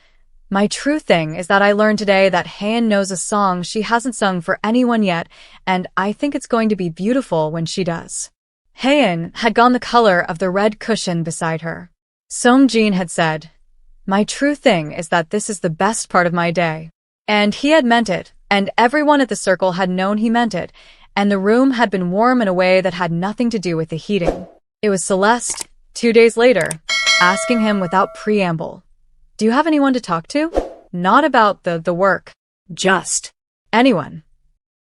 "My true thing is that I learned today that Haein knows a song she hasn't sung for anyone yet, and I think it's going to be beautiful when she does." Haein had gone the color of the red cushion beside her. Songjin had said, "My true thing is that this is the best part of my day." And he had meant it, and everyone at the circle had known he meant it, and the room had been warm in a way that had nothing to do with the heating. It was Celeste, 2 days later, asking him without preamble, "Do you have anyone to talk to? Not about the work. Just anyone."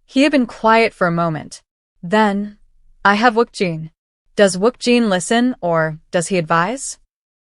He had been quiet for a moment. Then, "I have Wookjin. Does Wookjin listen, or does he advise?"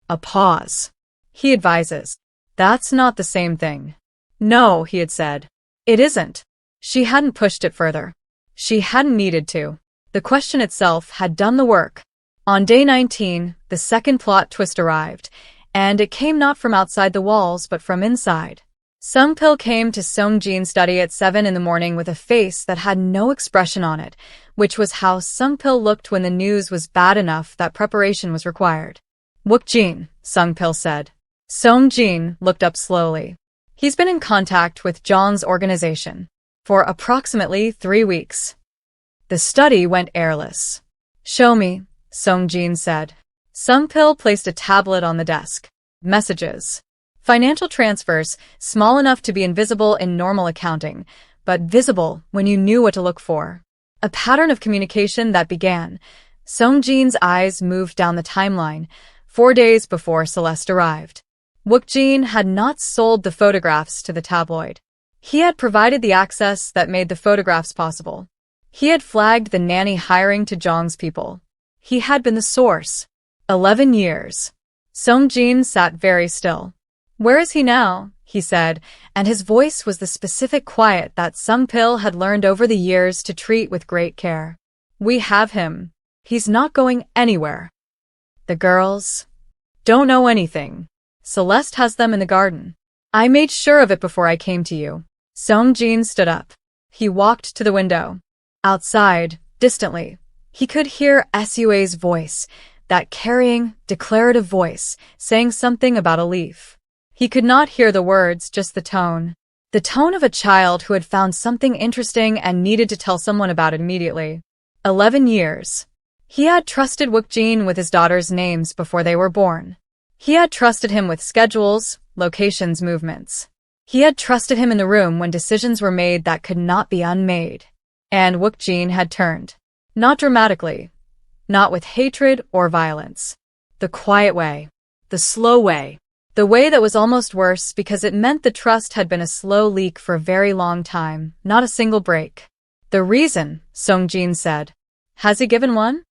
A pause. "He advises." "That's not the same thing." "No," he had said. "It isn't." She hadn't pushed it further. She hadn't needed to. The question itself had done the work. On day 19, the second plot twist arrived, and it came not from outside the walls but from inside. Sungpil came to Songjin's study at 7 in the morning with a face that had no expression on it, which was how Sungpil looked when the news was bad enough that preparation was required. "Wookjin," Sungpil said. Songjin looked up slowly. "He's been in contact with Zhang's organization for approximately 3 weeks." The study went airless. "Show me," Songjin said. Sungpil placed a tablet on the desk. Messages. Financial transfers, small enough to be invisible in normal accounting, but visible when you knew what to look for. A pattern of communication that began. Songjin's eyes moved down the timeline, 4 days before Celeste arrived. Wookjin had not sold the photographs to the tabloid. He had provided the access that made the photographs possible. He had flagged the nanny hiring to Zhang's people. He had been the source. 11 years. Songjin sat very still. "Where is he now?" he said, and his voice was the specific quiet that Sungpil had learned over the years to treat with great care. "We have him. He's not going anywhere." "The girls don't know anything. Celeste has them in the garden. I made sure of it before I came to you." Songjin stood up. He walked to the window. Outside, distantly, he could hear Sua's voice, that carrying, declarative voice, saying something about a leaf. He could not hear the words, just the tone. The tone of a child who had found something interesting and needed to tell someone about it immediately. 11 years. He had trusted Wookjin with his daughters' names before they were born. He had trusted him with schedules, locations, movements. He had trusted him in the room when decisions were made that could not be unmade. And Wookjin had turned. Not dramatically. Not with hatred or violence. The quiet way. The slow way. The way that was almost worse because it meant the trust had been a slow leak for a very long time, not a single break. "The reason," Songjin said. "Has he given one?"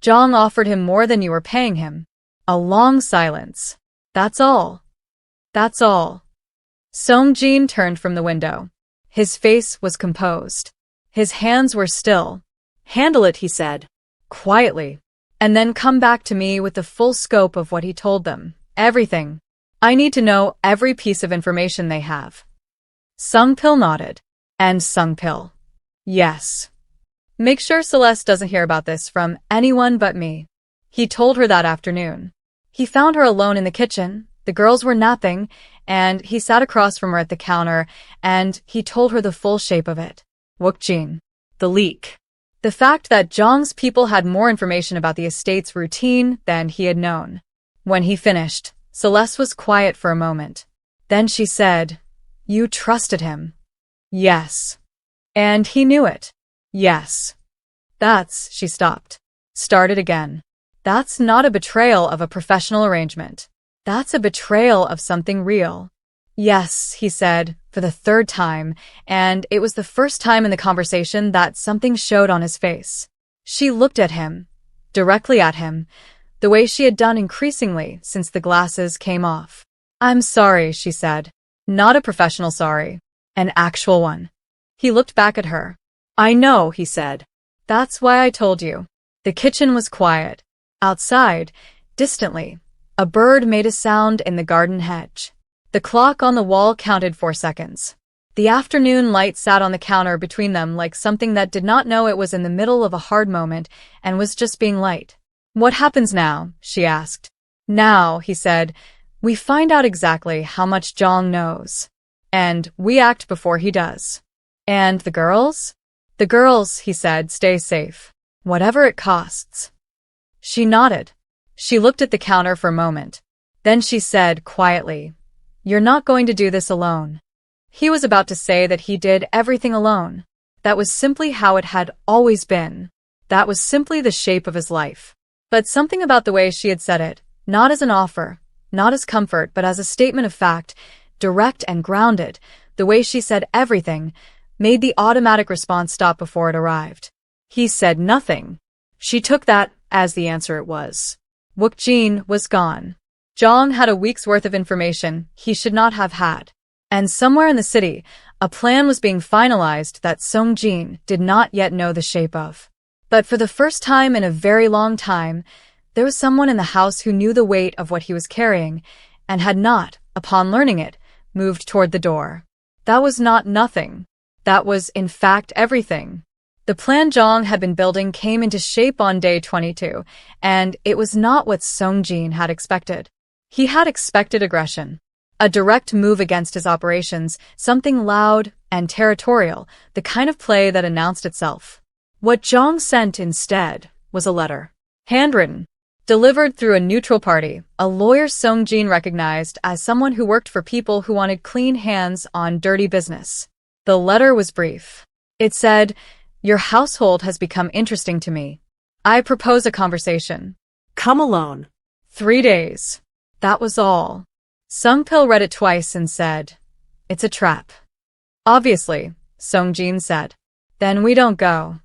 "Zhang offered him more than you were paying him." A long silence. "That's all. That's all." Songjin turned from the window. His face was composed. His hands were still. "Handle it," he said. Quietly. "And then come back to me with the full scope of what he told them. Everything. I need to know every piece of information they have." Sungpil nodded. And Sungpil. "Yes. Make sure Celeste doesn't hear about this from anyone but me." He told her that afternoon. He found her alone in the kitchen. The girls were napping, and he sat across from her at the counter, and he told her the full shape of it. Wookjin. The leak. The fact that Zhang's people had more information about the estate's routine than he had known. When he finished, Celeste was quiet for a moment. Then she said, "You trusted him." "Yes." "And he knew it." "Yes." She stopped. Started again. "That's not a betrayal of a professional arrangement. That's a betrayal of something real." "Yes," he said, for the 3rd time, and it was the first time in the conversation that something showed on his face. She looked at him, directly at him, the way she had done increasingly since the glasses came off. "I'm sorry," she said. "Not a professional sorry. An actual one." He looked back at her. "I know," he said. "That's why I told you." The kitchen was quiet. Outside, distantly, a bird made a sound in the garden hedge. The clock on the wall counted 4 seconds. The afternoon light sat on the counter between them like something that did not know it was in the middle of a hard moment and was just being light. "What happens now?" she asked. "Now," he said, "we find out exactly how much Zhang knows. And we act before he does." "And the girls?" "The girls," he said, "stay safe. Whatever it costs." She nodded. She looked at the counter for a moment. Then she said quietly, "You're not going to do this alone." He was about to say that he did everything alone. That was simply how it had always been. That was simply the shape of his life. But something about the way she had said it, not as an offer, not as comfort, but as a statement of fact, direct and grounded, the way she said everything, made the automatic response stop before it arrived. He said nothing. She took that as the answer it was. Wookjin was gone. Zhang had a week's worth of information he should not have had. And somewhere in the city, a plan was being finalized that Songjin did not yet know the shape of. But for the first time in a very long time, there was someone in the house who knew the weight of what he was carrying and had not, upon learning it, moved toward the door. That was not nothing. That was, in fact, everything. The plan Zhang had been building came into shape on day 22, and it was not what Songjin had expected. He had expected aggression. A direct move against his operations, something loud and territorial, the kind of play that announced itself. What Zhang sent instead was a letter. Handwritten. Delivered through a neutral party, a lawyer Songjin recognized as someone who worked for people who wanted clean hands on dirty business. The letter was brief. It said, "Your household has become interesting to me. I propose a conversation. Come alone." 3 days. That was all. Sungpil read it twice and said, "It's a trap." "Obviously," Songjin said. "Then we don't go."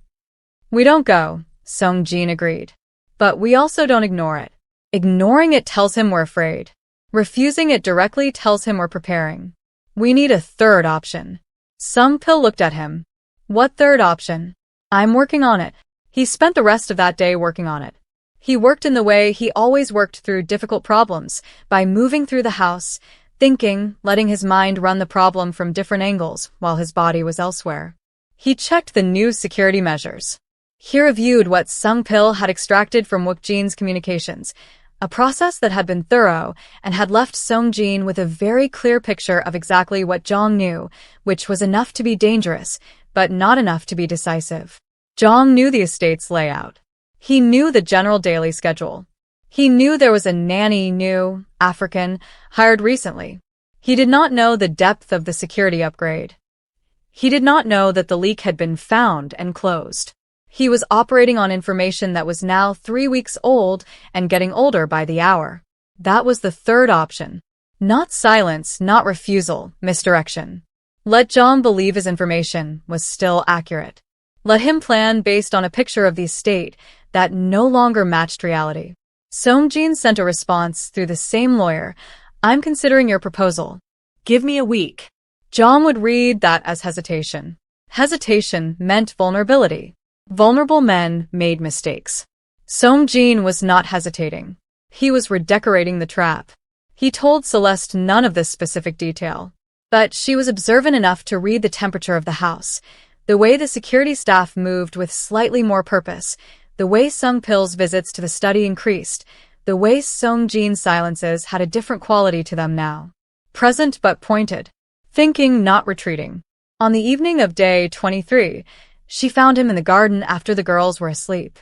"We don't go," Songjin agreed. "But we also don't ignore it. Ignoring it tells him we're afraid. Refusing it directly tells him we're preparing. We need a third option." Sungpil looked at him. "What third option?" "I'm working on it." He spent the rest of that day working on it. He worked in the way he always worked through difficult problems, by moving through the house, thinking, letting his mind run the problem from different angles while his body was elsewhere. He checked the new security measures. He reviewed what Sungpil had extracted from Wookjin's communications, a process that had been thorough and had left Songjin with a very clear picture of exactly what Zhang knew, which was enough to be dangerous, but not enough to be decisive. Zhang knew the estate's layout. He knew the general daily schedule. He knew there was a nanny, new, African, hired recently. He did not know the depth of the security upgrade. He did not know that the leak had been found and closed. He was operating on information that was now 3 weeks old and getting older by the hour. That was the third option. Not silence, not refusal, misdirection. Let Zhang believe his information was still accurate. Let him plan based on a picture of the estate that no longer matched reality. Songjin sent a response through the same lawyer. "I'm considering your proposal. Give me a week." Zhang would read that as hesitation. Hesitation meant vulnerability. Vulnerable men made mistakes. Songjin was not hesitating. He was redecorating the trap. He told Celeste none of this specific detail. But she was observant enough to read the temperature of the house, the way the security staff moved with slightly more purpose, the way Sungpil's visits to the study increased, the way Songjin's silences had a different quality to them now. Present but pointed. Thinking, not retreating. On the evening of day 23, she found him in the garden after the girls were asleep.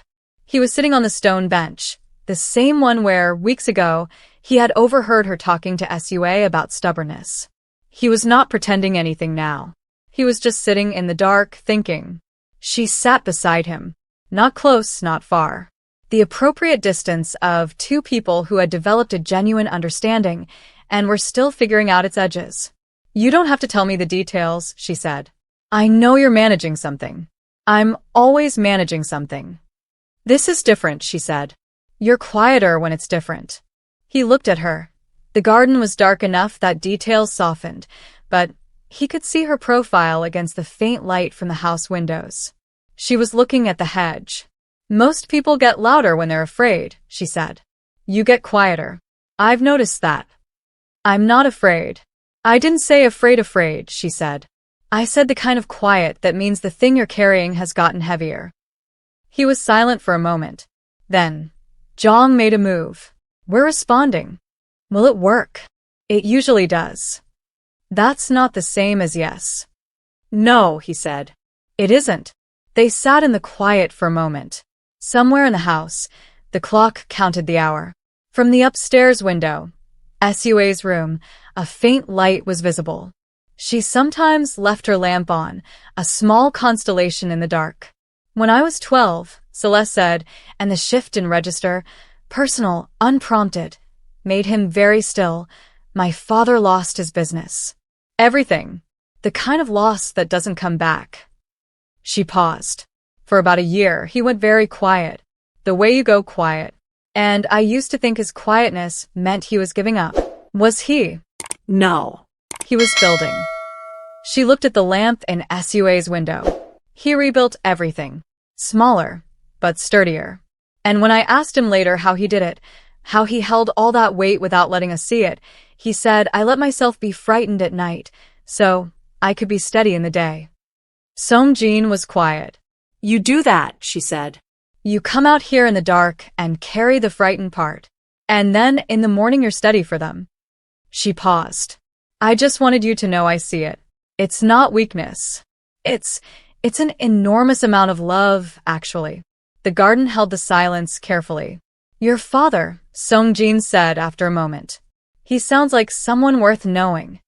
He was sitting on the stone bench, the same one where, weeks ago, he had overheard her talking to Sua about stubbornness. He was not pretending anything now. He was just sitting in the dark, thinking. She sat beside him. Not close, not far. The appropriate distance of two people who had developed a genuine understanding and were still figuring out its edges. "You don't have to tell me the details," she said. "I know you're managing something." "I'm always managing something." This is different, she said. You're quieter when it's different. He looked at her. The garden was dark enough that details softened, but he could see her profile against the faint light from the house windows. She was looking at the hedge. Most people get louder when they're afraid, she said. You get quieter. I've noticed that. I'm not afraid. I didn't say afraid, she said. I said the kind of quiet that means the thing you're carrying has gotten heavier. He was silent for a moment. Then, Zhang made a move. We're responding. Will it work? It usually does. That's not the same as yes. No, he said. It isn't. They sat in the quiet for a moment. Somewhere in the house, the clock counted the hour. From the upstairs window, Sua's room, a faint light was visible. She sometimes left her lamp on, a small constellation in the dark. When I was 12, Celeste said, and the shift in register, personal, unprompted, made him very still. My father lost his business. Everything. The kind of loss that doesn't come back. She paused. For about a year, he went very quiet. The way you go quiet. And I used to think his quietness meant he was giving up. Was he? No. He was building. She looked at the lamp in Sua's window. He rebuilt everything. Smaller, but sturdier. And when I asked him later how he did it, how he held all that weight without letting us see it, he said, I let myself be frightened at night, so I could be steady in the day. Songjin was quiet. You do that, she said. You come out here in the dark and carry the frightened part. And then in the morning you're steady for them. She paused. I just wanted you to know I see it. It's not weakness. It's an enormous amount of love, actually. The garden held the silence carefully. Your father, Songjin said after a moment. He sounds like someone worth knowing.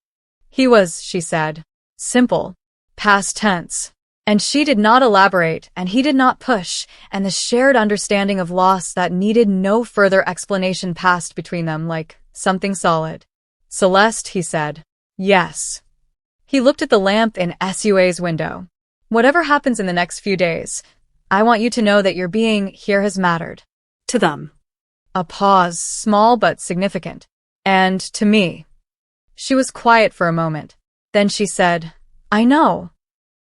He was, she said. Simple. Past tense. And she did not elaborate, and he did not push, and the shared understanding of loss that needed no further explanation passed between them like something solid. Celeste, he said. Yes. He looked at the lamp in Sua's window. Whatever happens in the next few days, I want you to know that your being here has mattered. To them. A pause, small but significant. And to me. She was quiet for a moment. Then she said, I know.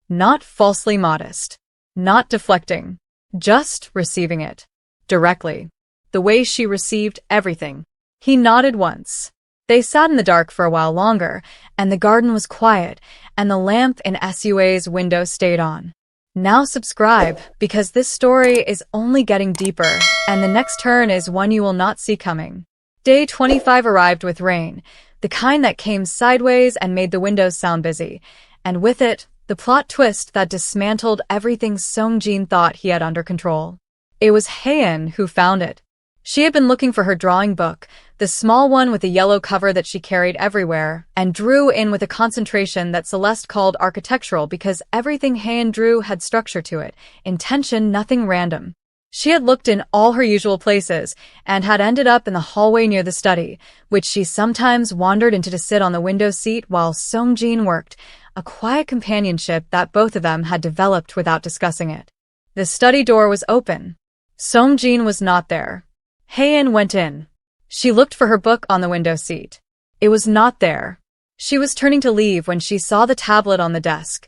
Not falsely modest. Not deflecting. Just receiving it. Directly. The way she received everything. He nodded once. They sat in the dark for a while longer, and the garden was quiet, and the lamp in Sua's window stayed on. Now subscribe, because this story is only getting deeper, and the next turn is one you will not see coming. Day 25 arrived with rain, the kind that came sideways and made the windows sound busy, and with it, the plot twist that dismantled everything Songjin thought he had under control. It was Haein who found it. She had been looking for her drawing book, the small one with the yellow cover that she carried everywhere, and drew in with a concentration that Celeste called architectural because everything Haein drew had structure to it, intention, nothing random. She had looked in all her usual places and had ended up in the hallway near the study, which she sometimes wandered into to sit on the window seat while Songjin worked, a quiet companionship that both of them had developed without discussing it. The study door was open. Songjin was not there. Haein went in. She looked for her book on the window seat. It was not there. She was turning to leave when she saw the tablet on the desk,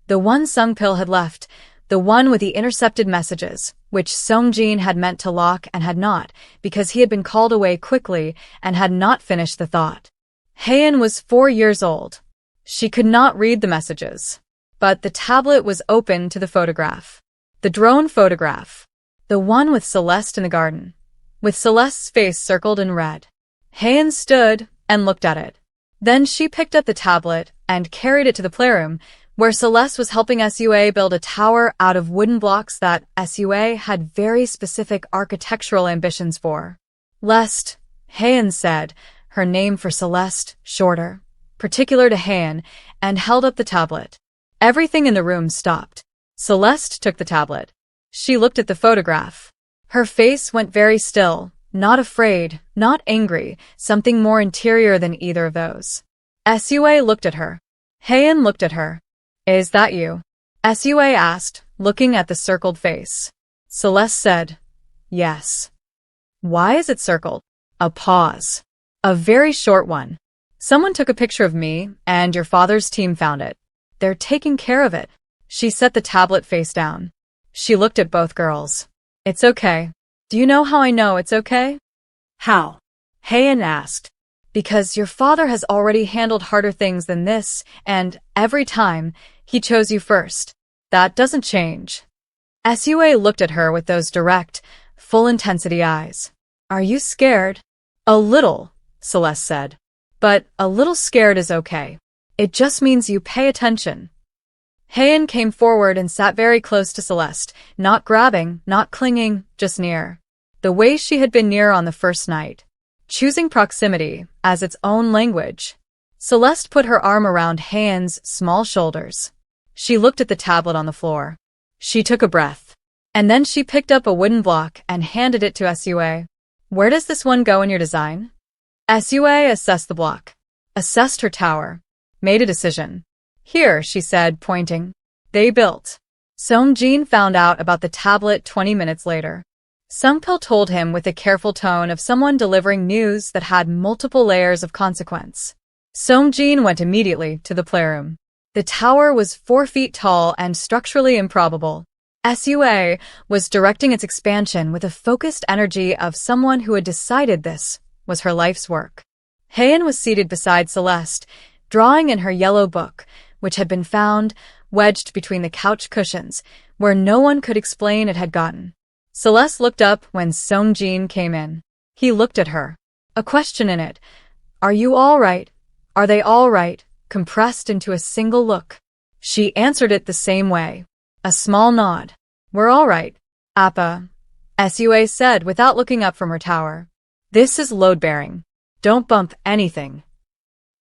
the one Sungpil had left, the one with the intercepted messages, which Songjin had meant to lock and had not, because he had been called away quickly and had not finished the thought. Haein was 4 years old. She could not read the messages. But the tablet was open to the photograph. The drone photograph. The one with Celeste in the garden. With Celeste's face circled in red. Haein stood and looked at it. Then she picked up the tablet and carried it to the playroom, where Celeste was helping Sua build a tower out of wooden blocks that Sua had very specific architectural ambitions for. Lest, Haein said, her name for Celeste, shorter, particular to Haein, and held up the tablet. Everything in the room stopped. Celeste took the tablet. She looked at the photograph. Her face went very still, not afraid, not angry, something more interior than either of those. Sua looked at her. Haein looked at her. Is that you? Sua asked, looking at the circled face. Celeste said, Yes. Why is it circled? A pause. A very short one. Someone took a picture of me, and your father's team found it. They're taking care of it. She set the tablet face down. She looked at both girls. It's okay. Do you know how I know it's okay? How? Heian asked. Because your father has already handled harder things than this, and every time, he chose you first. That doesn't change. Sua looked at her with those direct, full-intensity eyes. Are you scared? A little, Celeste said. But a little scared is okay. It just means you pay attention. Heian came forward and sat very close to Celeste, not grabbing, not clinging, just near. The way she had been near on the first night. Choosing proximity as its own language. Celeste put her arm around Heian's small shoulders. She looked at the tablet on the floor. She took a breath. And then she picked up a wooden block and handed it to Sua. Where does this one go in your design? Sua assessed the block. Assessed her tower. Made a decision. Here, she said, pointing. They built. Songjin found out about the tablet 20 minutes later. Sungpil told him with a careful tone of someone delivering news that had multiple layers of consequence. Songjin went immediately to the playroom. The tower was 4 feet tall and structurally improbable. Sua was directing its expansion with a focused energy of someone who had decided this was her life's work. Heian was seated beside Celeste, drawing in her yellow book, which had been found wedged between the couch cushions, where no one could explain it had gotten. Celeste looked up when Songjin came in. He looked at her. A question in it. Are you all right? Are they all right? Compressed into a single look. She answered it the same way. A small nod. We're all right. Appa. Sua said without looking up from her tower. This is load-bearing. Don't bump anything.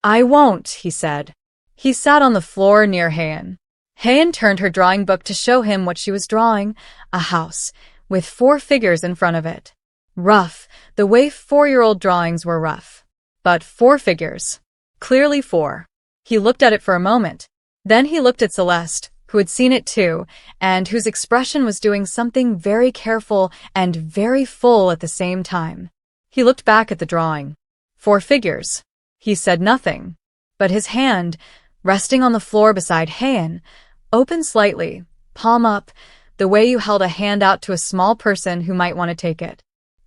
I won't, he said. He sat on the floor near Heian. Heian turned her drawing book to show him what she was drawing, a house, with 4 figures in front of it. Rough, the way 4-year-old drawings were rough. But 4 figures. Clearly 4. He looked at it for a moment. Then he looked at Celeste, who had seen it too, and whose expression was doing something very careful and very full at the same time. He looked back at the drawing. 4 figures. He said nothing. But his hand, resting on the floor beside Heian, opened slightly, palm up, the way you held a hand out to a small person who might want to take it.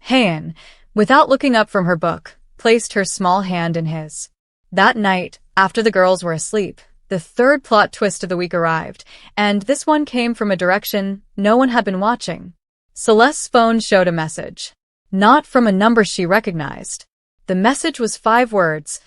Heian, without looking up from her book, placed her small hand in his. That night, after the girls were asleep, the 3rd plot twist of the week arrived, and this one came from a direction no one had been watching. Celeste's phone showed a message. Not from a number she recognized. The message was 5 words.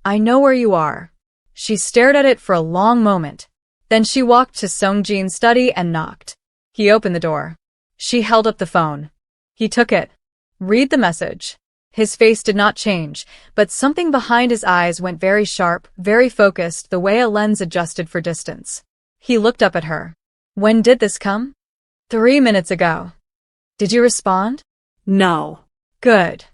I know where you are. She stared at it for a long moment. Then she walked to Songjin's study and knocked. He opened the door. She held up the phone. He took it. Read the message. His face did not change, but something behind his eyes went very sharp, very focused, the way a lens adjusted for distance. He looked up at her. When did this come? 3 minutes ago. Did you respond? No. Good.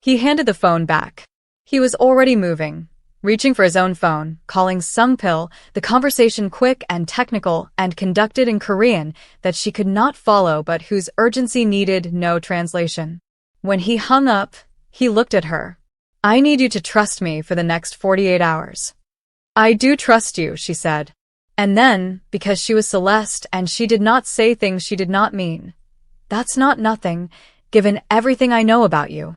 He handed the phone back. He was already moving, reaching for his own phone, calling Sungpil, the conversation quick and technical and conducted in Korean that she could not follow but whose urgency needed no translation. When he hung up, he looked at her. I need you to trust me for the next 48 hours. I do trust you, she said. And then, because she was Celeste and she did not say things she did not mean. That's not nothing, given everything I know about you.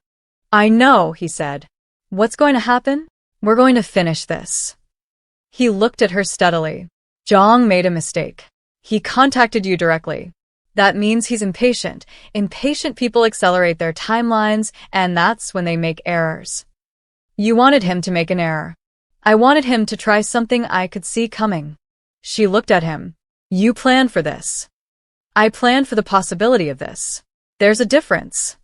I know, he said. What's going to happen? We're going to finish this. He looked at her steadily. Zhang made a mistake. He contacted you directly. That means he's impatient. Impatient people accelerate their timelines, and that's when they make errors. You wanted him to make an error. I wanted him to try something I could see coming. She looked at him. You planned for this. I planned for the possibility of this. There's a difference.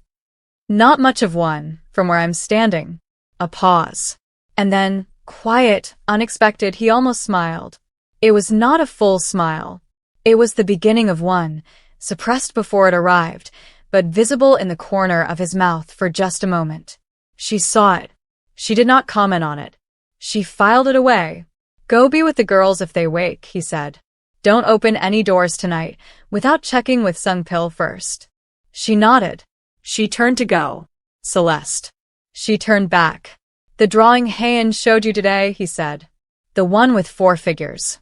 Not much of one, from where I'm standing. A pause. And then, quiet, unexpected, he almost smiled. It was not a full smile. It was the beginning of one, suppressed before it arrived, but visible in the corner of his mouth for just a moment. She saw it. She did not comment on it. She filed it away. Go be with the girls if they wake, he said. Don't open any doors tonight without checking with Sungpil first. She nodded. She turned to go. Celeste. She turned back. The drawing Hayan showed you today, he said. The one with 4 figures.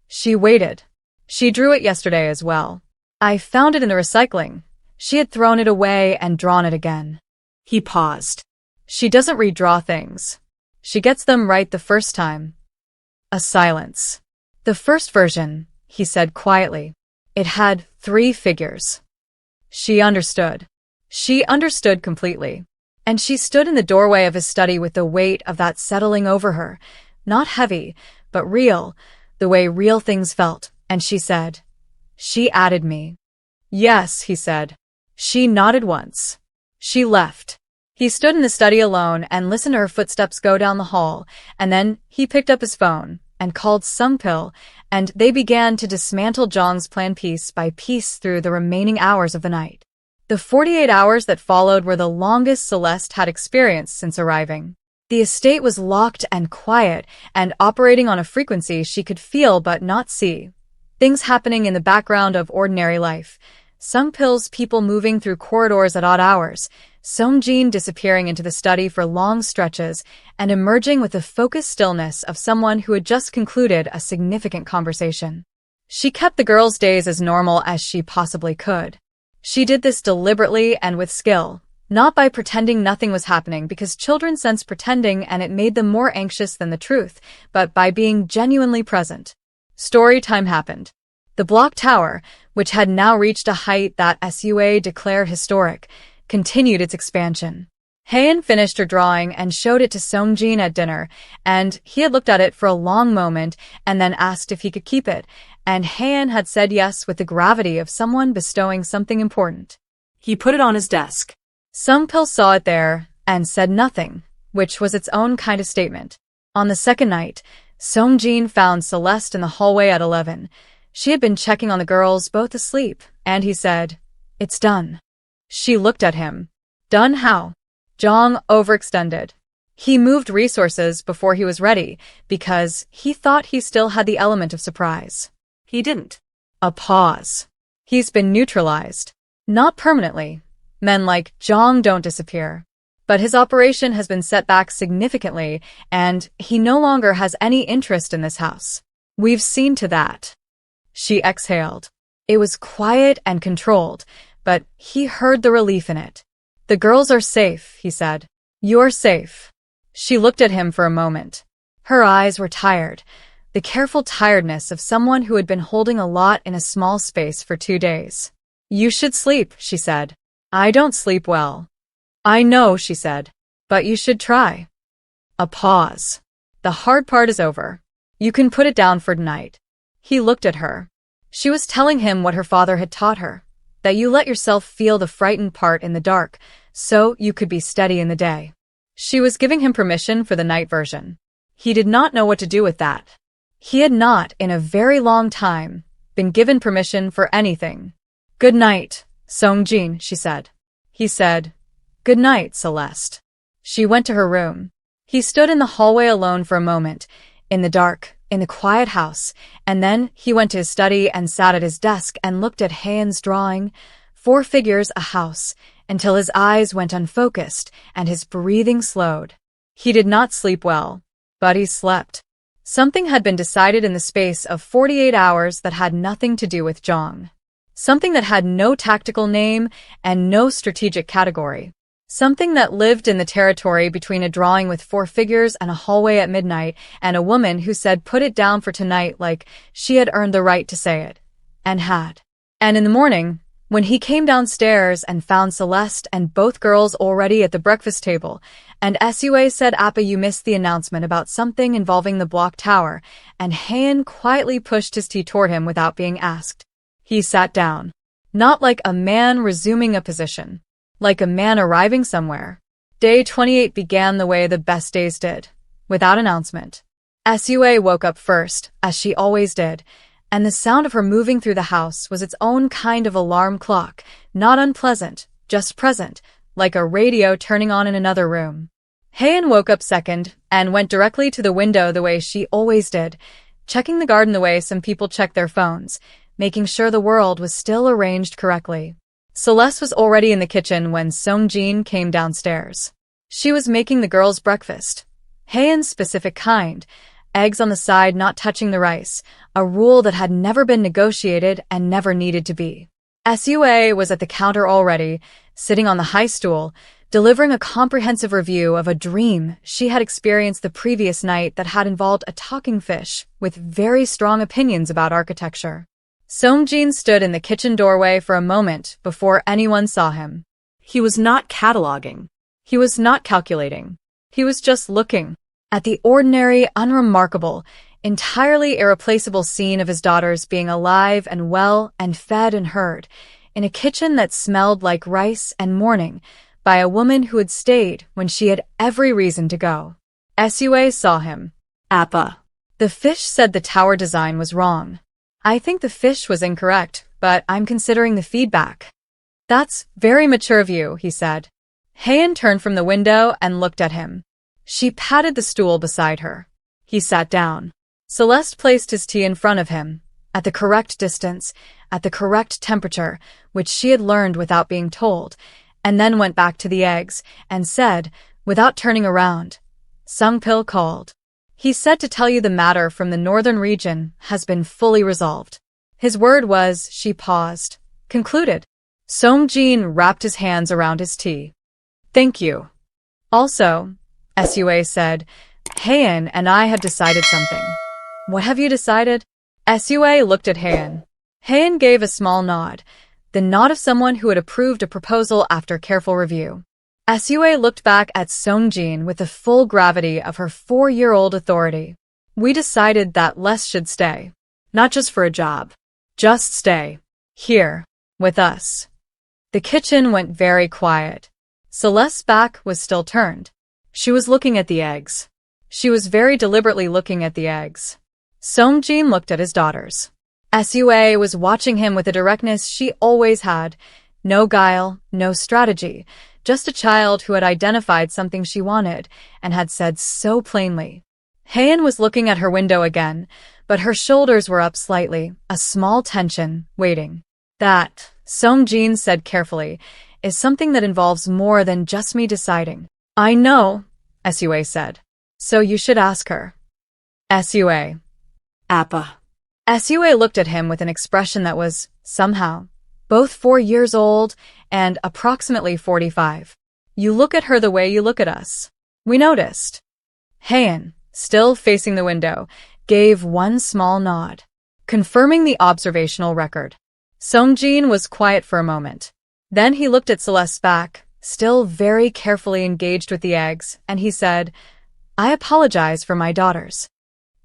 She waited. She drew it yesterday as well. I found it in the recycling. She had thrown it away and drawn it again. He paused. She doesn't redraw things. She gets them right the first time. A silence. The first version, he said quietly. It had 3 figures. She understood. She understood completely. And she stood in the doorway of his study with the weight of that settling over her. Not heavy, but real, the way real things felt, and she said, "She added me." "Yes," he said. She nodded once. She left. He stood in the study alone and listened to her footsteps go down the hall, and then he picked up his phone and called Sungpil, and they began to dismantle Jong's plan piece by piece through the remaining hours of the night. The 48 hours that followed were the longest Celeste had experienced since arriving. The estate was locked and quiet and operating on a frequency she could feel but not see. Things happening in the background of ordinary life. Sungpil's people moving through corridors at odd hours, Songjin disappearing into the study for long stretches and emerging with the focused stillness of someone who had just concluded a significant conversation. She kept the girls' days as normal as she possibly could. She did this deliberately and with skill, not by pretending nothing was happening because children sense pretending and it made them more anxious than the truth, but by being genuinely present. Story time happened. The block tower, which had now reached a height that SUA declared historic, continued its expansion. Hayan finished her drawing and showed it to Songjin at dinner, and he had looked at it for a long moment and then asked if he could keep it, and Hayan had said yes with the gravity of someone bestowing something important. He put it on his desk. Sungpil saw it there and said nothing, which was its own kind of statement. On the second night, Songjin found Celeste in the hallway at 11. She had been checking on the girls, both asleep, and he said, "It's done." She looked at him. "Done how?" Jong overextended. He moved resources before he was ready because he thought he still had the element of surprise. He didn't. A pause. He's been neutralized. Not permanently. Men like Jong don't disappear. But his operation has been set back significantly, and he no longer has any interest in this house. We've seen to that. She exhaled. It was quiet and controlled, but he heard the relief in it. "The girls are safe," he said. "You're safe." She looked at him for a moment. Her eyes were tired, the careful tiredness of someone who had been holding a lot in a small space for 2 days. "You should sleep," she said. "I don't sleep well." "I know," she said, "but you should try." A pause. "The hard part is over. You can put it down for tonight." He looked at her. She was telling him what her father had taught her, that you let yourself feel the frightened part in the dark, so you could be steady in the day. She was giving him permission for the night version. He did not know what to do with that. He had not, in a very long time, been given permission for anything. "Good night, Songjin," she said. He said, "Good night, Celeste." She went to her room. He stood in the hallway alone for a moment, in the dark, in the quiet house, and then he went to his study and sat at his desk and looked at Hayan's drawing, 4 figures, a house, until his eyes went unfocused and his breathing slowed. He did not sleep well, but he slept. Something had been decided in the space of 48 hours that had nothing to do with Jong. Something that had no tactical name and no strategic category. Something that lived in the territory between a drawing with 4 figures and a hallway at midnight and a woman who said put it down for tonight like she had earned the right to say it. And had. And in the morning, when he came downstairs and found Celeste and both girls already at the breakfast table, and Sua said, "Appa, you missed the announcement about something involving the block tower," and Hayan quietly pushed his tea toward him without being asked. He sat down. Not like a man resuming a position. Like a man arriving somewhere. Day 28 began the way the best days did, without announcement. Sua woke up first, as she always did, and the sound of her moving through the house was its own kind of alarm clock, not unpleasant, just present, like a radio turning on in another room. Hayan woke up second and went directly to the window the way she always did, checking the garden the way some people check their phones, making sure the world was still arranged correctly. Celeste was already in the kitchen when Songjin came downstairs. She was making the girls' breakfast. Haeun's specific kind, eggs on the side not touching the rice, a rule that had never been negotiated and never needed to be. Sua was at the counter already, sitting on the high stool, delivering a comprehensive review of a dream she had experienced the previous night that had involved a talking fish with very strong opinions about architecture. Songjin stood in the kitchen doorway for a moment before anyone saw him. He was not cataloging. He was not calculating. He was just looking at the ordinary, unremarkable, entirely irreplaceable scene of his daughters being alive and well and fed and heard, in a kitchen that smelled like rice and morning, by a woman who had stayed when she had every reason to go. Sua saw him. Appa. The fish said the tower design was wrong. I think the fish was incorrect, but I'm considering the feedback. That's very mature of you, he said. Haeun turned from the window and looked at him. She patted the stool beside her. He sat down. Celeste placed his tea in front of him, at the correct distance, at the correct temperature, which she had learned without being told, and then went back to the eggs and said, without turning around, Sungpil called. He said to tell you the matter from the northern region has been fully resolved. His word was, she paused, concluded. Songjin wrapped his hands around his tea. Thank you. Also, Sua said, Haeun and I have decided something. What have you decided? Sua looked at Haeun. Haeun gave a small nod, the nod of someone who had approved a proposal after careful review. Sua looked back at Songjin with the full gravity of her 4-year-old authority. We decided that Les should stay. Not just for a job. Just stay. Here. With us. The kitchen went very quiet. Celeste's back was still turned. She was looking at the eggs. She was very deliberately looking at the eggs. Songjin looked at his daughters. Sua was watching him with a directness she always had. No guile, no strategy. Just a child who had identified something she wanted and had said so plainly. Haeun was looking at her window again, but her shoulders were up slightly, a small tension, waiting. That, Songjin said carefully, is something that involves more than just me deciding. I know, Sua said. So you should ask her. Sua. Appa. Sua looked at him with an expression that was, somehow, both 4 years old and approximately 45. You look at her the way you look at us. We noticed. Haeun, still facing the window, gave one small nod, confirming the observational record. Songjin was quiet for a moment. Then he looked at Celeste's back, still very carefully engaged with the eggs, and he said, I apologize for my daughters.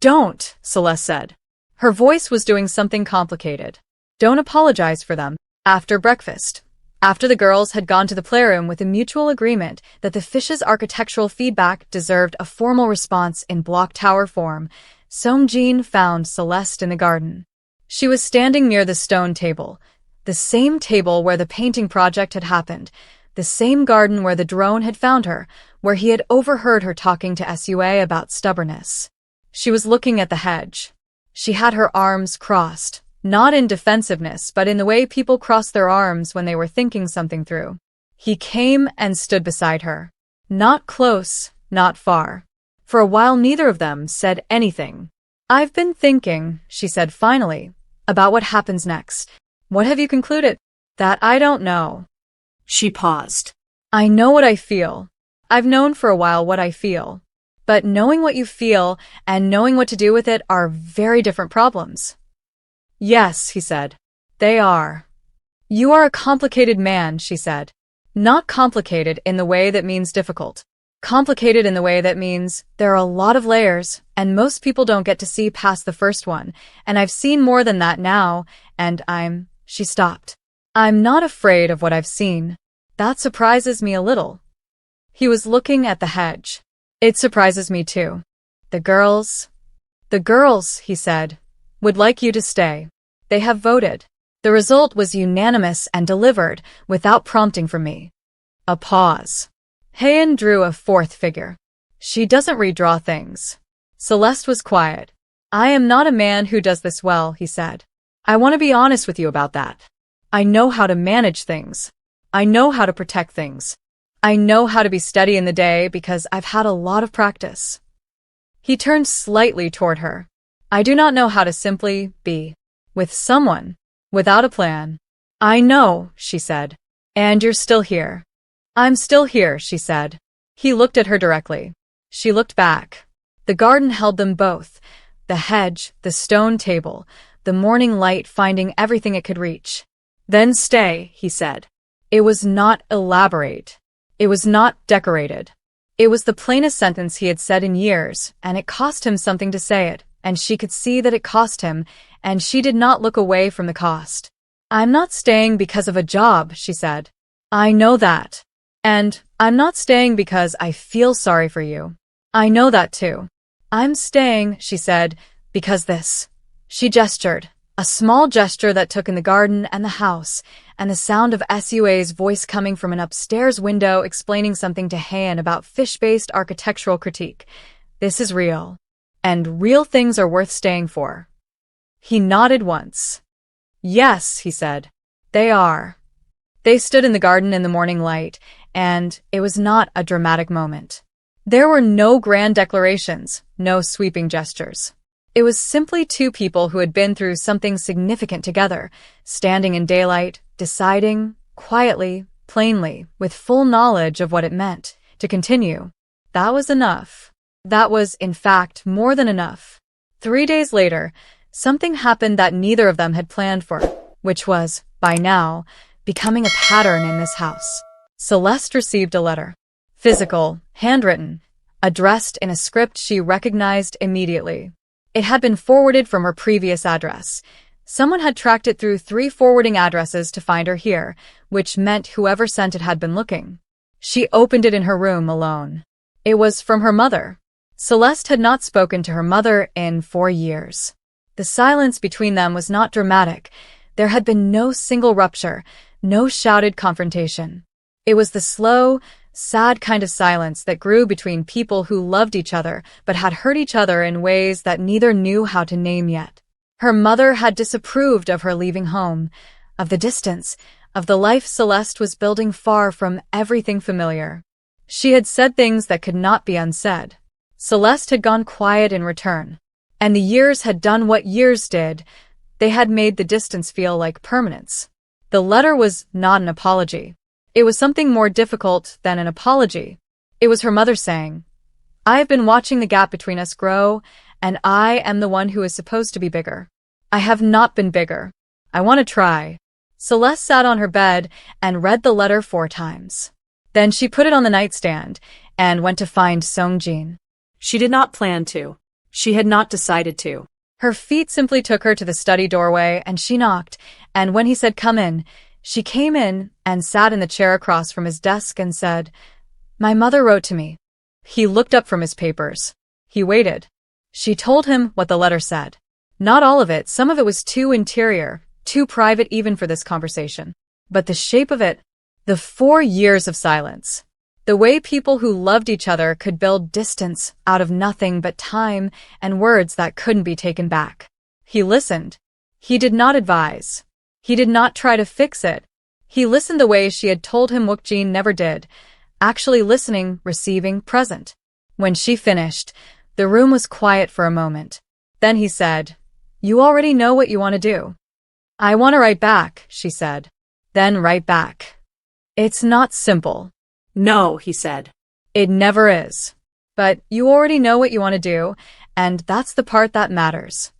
Don't, Celeste said. Her voice was doing something complicated. Don't apologize for them. After breakfast, after the girls had gone to the playroom with a mutual agreement that the fish's architectural feedback deserved a formal response in block tower form, Songjin found Celeste in the garden. She was standing near the stone table, the same table where the painting project had happened, the same garden where the drone had found her, where he had overheard her talking to Sua about stubbornness. She was looking at the hedge. She had her arms crossed. Not in defensiveness, but in the way people cross their arms when they were thinking something through. He came and stood beside her. Not close, not far. For a while neither of them said anything. I've been thinking, she said finally, about what happens next. What have you concluded? That I don't know. She paused. I know what I feel. I've known for a while what I feel. But knowing what you feel and knowing what to do with it are very different problems. Yes, he said. They are. You are a complicated man, she said. Not complicated in the way that means difficult. Complicated in the way that means there are a lot of layers, and most people don't get to see past the first one, and I've seen more than that now, and she stopped. I'm not afraid of what I've seen. That surprises me a little. He was looking at the hedge. It surprises me too. The girls, he said, would like you to stay. They have voted. The result was unanimous and delivered without prompting from me. A pause. Haeun drew a fourth figure. She doesn't redraw things. Celeste was quiet. I am not a man who does this well, he said. I want to be honest with you about that. I know how to manage things. I know how to protect things. I know how to be steady in the day because I've had a lot of practice. He turned slightly toward her. I do not know how to simply be with someone without a plan. I know, she said. And you're still here. I'm still here, she said. He looked at her directly. She looked back. The garden held them both. The hedge, the stone table, the morning light finding everything it could reach. Then stay, he said. It was not elaborate. It was not decorated. It was the plainest sentence he had said in years, and it cost him something to say it, and she could see that it cost him, and she did not look away from the cost. I'm not staying because of a job, she said. I know that. And I'm not staying because I feel sorry for you. I know that too. I'm staying, she said, because this. She gestured, a small gesture that took in the garden and the house, and the sound of Sua's voice coming from an upstairs window explaining something to Han about fish-based architectural critique. This is real. And real things are worth staying for. He nodded once. Yes, he said. They are. They stood in the garden in the morning light, and it was not a dramatic moment. There were no grand declarations, no sweeping gestures. It was simply two people who had been through something significant together, standing in daylight, deciding, quietly, plainly, with full knowledge of what it meant, to continue. That was enough. That was, in fact, more than enough. 3 days later, something happened that neither of them had planned for, which was, by now, becoming a pattern in this house. Celeste received a letter. Physical, handwritten, addressed in a script she recognized immediately. It had been forwarded from her previous address. Someone had tracked it through 3 forwarding addresses to find her here, which meant whoever sent it had been looking. She opened it in her room alone. It was from her mother. Celeste had not spoken to her mother in 4 years. The silence between them was not dramatic. There had been no single rupture, no shouted confrontation. It was the slow, sad kind of silence that grew between people who loved each other but had hurt each other in ways that neither knew how to name yet. Her mother had disapproved of her leaving home, of the distance, of the life Celeste was building far from everything familiar. She had said things that could not be unsaid. Celeste had gone quiet in return. And the years had done what years did. They had made the distance feel like permanence. The letter was not an apology. It was something more difficult than an apology. It was her mother saying, I have been watching the gap between us grow, and I am the one who is supposed to be bigger. I have not been bigger. I want to try. Celeste sat on her bed and read the letter 4 times. Then she put it on the nightstand and went to find Songjin. She did not plan to. She had not decided to. Her feet simply took her to the study doorway, and she knocked, and when he said, come in, she came in and sat in the chair across from his desk and said, My mother wrote to me. He looked up from his papers. He waited. She told him what the letter said. Not all of it, some of it was too interior, too private even for this conversation. But the shape of it, the 4 years of silence. The way people who loved each other could build distance out of nothing but time and words that couldn't be taken back. He listened. He did not advise. He did not try to fix it. He listened the way she had told him Wookjin never did, actually listening, receiving, present. When she finished, the room was quiet for a moment. Then he said, You already know what you want to do. I want to write back, she said. Then write back. It's not simple. No, he said. It never is. But you already know what you want to do, and that's the part that matters.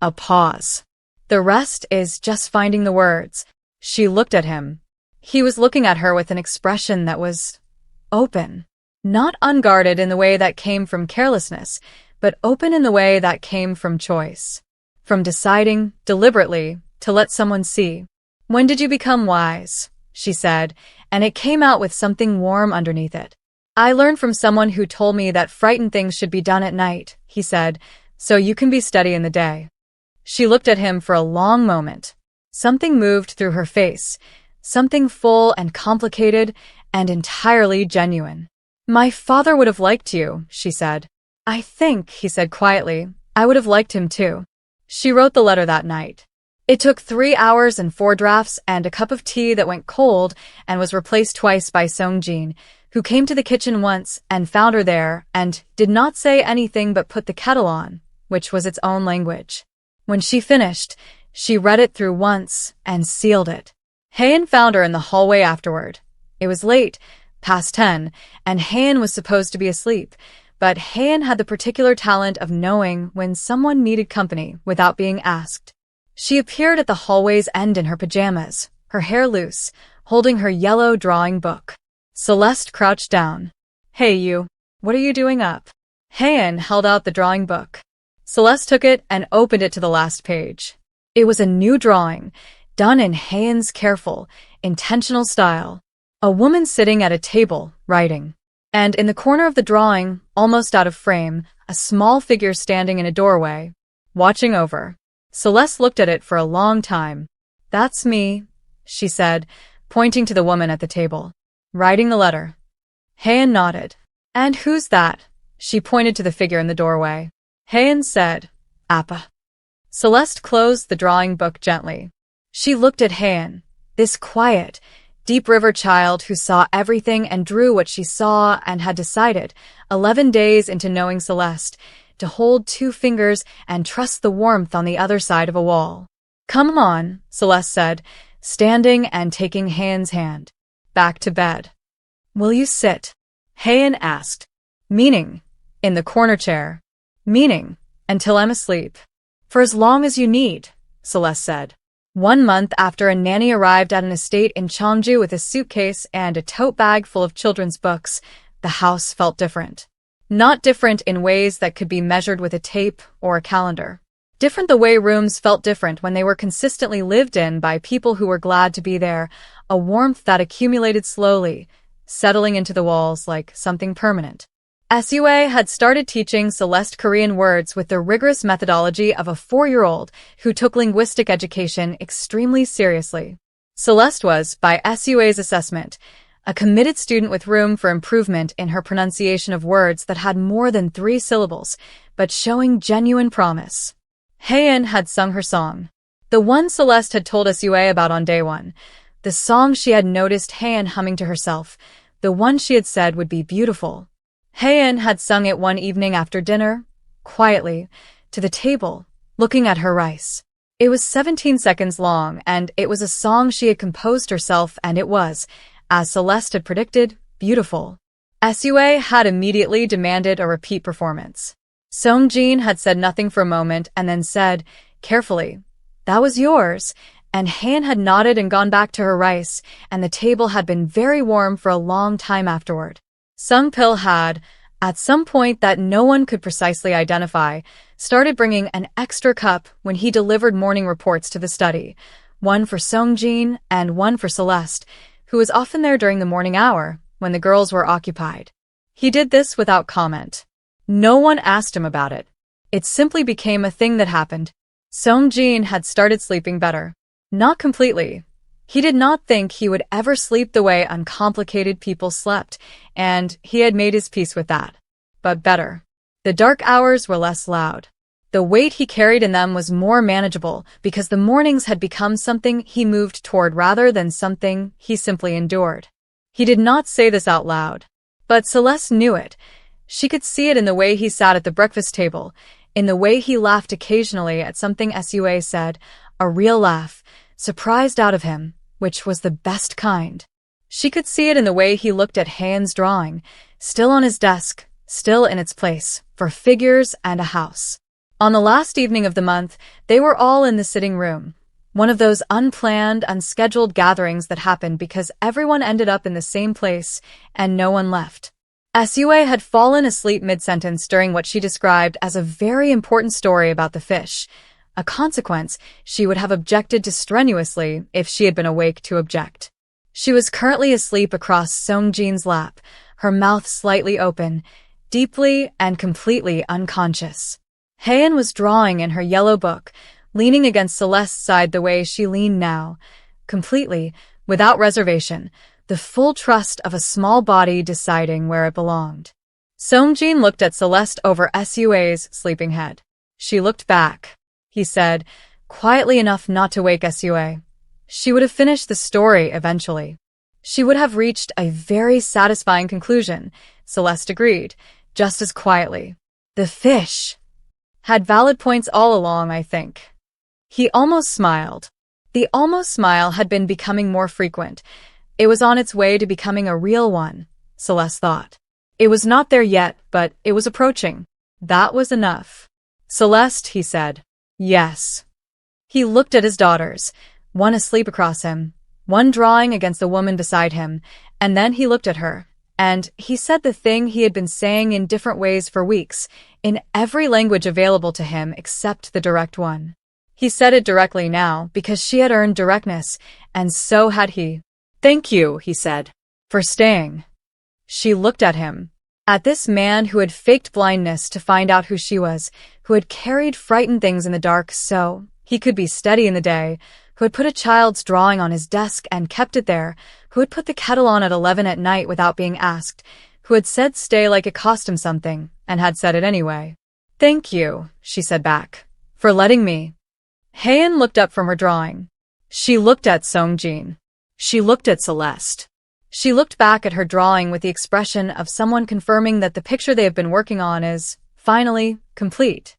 A pause. The rest is just finding the words. She looked at him. He was looking at her with an expression that was open. Not unguarded in the way that came from carelessness, but open in the way that came from choice. From deciding, deliberately, to let someone see. When did you become wise? She said, and it came out with something warm underneath it. I learned from someone who told me that frightened things should be done at night, he said, so you can be steady in the day. She looked at him for a long moment. Something moved through her face, something full and complicated and entirely genuine. My father would have liked you, she said. I think, he said quietly, I would have liked him too. She wrote the letter that night. It took 3 hours and 4 drafts and a cup of tea that went cold and was replaced twice by Songjin, who came to the kitchen once and found her there and did not say anything but put the kettle on, which was its own language. When she finished, she read it through once and sealed it. Haein found her in the hallway afterward. It was late, past 10, and Haein was supposed to be asleep, but Haein had the particular talent of knowing when someone needed company without being asked. She appeared at the hallway's end in her pajamas, her hair loose, holding her yellow drawing book. Celeste crouched down. "Hey you, what are you doing up?" Haein held out the drawing book. Celeste took it and opened it to the last page. It was a new drawing, done in Haein's careful, intentional style. A woman sitting at a table, writing. And in the corner of the drawing, almost out of frame, a small figure standing in a doorway, watching over. Celeste looked at it for a long time. "That's me," she said, pointing to the woman at the table. "Writing the letter." Haein nodded. "And who's that?" She pointed to the figure in the doorway. Haein said, "Appa." Celeste closed the drawing book gently. She looked at Haein, this quiet, deep river child who saw everything and drew what she saw and had decided, 11 days into knowing Celeste, to hold 2 fingers and trust the warmth on the other side of a wall. "Come on," Celeste said, standing and taking Haein's hand. "Back to bed." "Will you sit?" Haein asked. "Meaning?" "In the corner chair." "Meaning?" "Until I'm asleep." "For as long as you need," Celeste said. 1 month after a nanny arrived at an estate in Cheongju with a suitcase and a tote bag full of children's books, the house felt different. Not different in ways that could be measured with a tape or a calendar. Different the way rooms felt different when they were consistently lived in by people who were glad to be there, a warmth that accumulated slowly, settling into the walls like something permanent. Sue had started teaching Celeste Korean words with the rigorous methodology of a 4-year-old who took linguistic education extremely seriously. Celeste was, by Sue's assessment, a committed student with room for improvement in her pronunciation of words that had more than 3 syllables, but showing genuine promise. Haein had sung her song. The one Celeste had told Sue about on day 1. The song she had noticed Haein humming to herself, the one she had said would be beautiful. Haein had sung it one evening after dinner, quietly, to the table, looking at her rice. It was 17 seconds long, and it was a song she had composed herself, and it was, as Celeste had predicted, beautiful. Sue had immediately demanded a repeat performance. Songjin had said nothing for a moment and then said, carefully, "That was yours," and Haein had nodded and gone back to her rice, and the table had been very warm for a long time afterward. Sung Pil had, at some point that no one could precisely identify, started bringing an extra cup when he delivered morning reports to the study, one for Songjin and one for Celeste, who was often there during the morning hour when the girls were occupied. He did this without comment. No one asked him about it. It simply became a thing that happened. Songjin had started sleeping better. Not completely. He did not think he would ever sleep the way uncomplicated people slept, and he had made his peace with that. But better. The dark hours were less loud. The weight he carried in them was more manageable because the mornings had become something he moved toward rather than something he simply endured. He did not say this out loud, but Celeste knew it. She could see it in the way he sat at the breakfast table, in the way he laughed occasionally at something Sue said, a real laugh, surprised out of him, which was the best kind. She could see it in the way he looked at Haein's drawing, still on his desk, still in its place, for figures and a house. On the last evening of the month, they were all in the sitting room, one of those unplanned, unscheduled gatherings that happened because everyone ended up in the same place and no one left. Sue had fallen asleep mid-sentence during what she described as a very important story about the fish, a consequence she would have objected to strenuously if she had been awake to object. She was currently asleep across Songjin's lap, her mouth slightly open, deeply and completely unconscious. Haein was drawing in her yellow book, leaning against Celeste's side the way she leaned now, completely, without reservation, the full trust of a small body deciding where it belonged. Songjin looked at Celeste over Sue's sleeping head. She looked back. He said, quietly enough not to wake Sua. She would have finished the story eventually. She would have reached a very satisfying conclusion, Celeste agreed, just as quietly. The fish had valid points all along, I think. He almost smiled. The almost smile had been becoming more frequent. It was on its way to becoming a real one, Celeste thought. It was not there yet, but it was approaching. That was enough. Celeste, he said. Yes. He looked at his daughters, one asleep across him, one drawing against the woman beside him, and then he looked at her, and he said the thing he had been saying in different ways for weeks, in every language available to him except the direct one. He said it directly now because she had earned directness, and so had he. Thank you, he said, for staying. She looked at him. At this man who had faked blindness to find out who she was, who had carried frightened things in the dark so he could be steady in the day, who had put a child's drawing on his desk and kept it there, who had put the kettle on at 11 at night without being asked, who had said stay like it cost him something, and had said it anyway. Thank you, she said back, for letting me. Heian looked up from her drawing. She looked at Songjin. She looked at Celeste. She looked back at her drawing with the expression of someone confirming that the picture they have been working on is, finally, complete.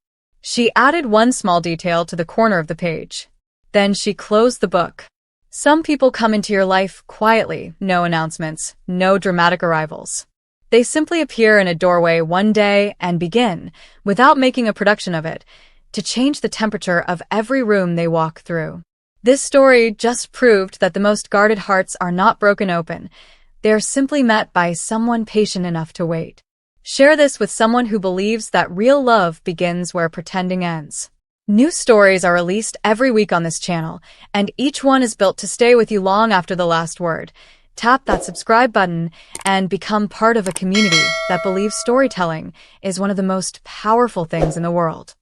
She added one small detail to the corner of the page. Then she closed the book. Some people come into your life quietly, no announcements, no dramatic arrivals. They simply appear in a doorway one day and begin, without making a production of it, to change the temperature of every room they walk through. This story just proved that the most guarded hearts are not broken open. They are simply met by someone patient enough to wait. Share this with someone who believes that real love begins where pretending ends. New stories are released every week on this channel, and each one is built to stay with you long after the last word. Tap that subscribe button and become part of a community that believes storytelling is one of the most powerful things in the world.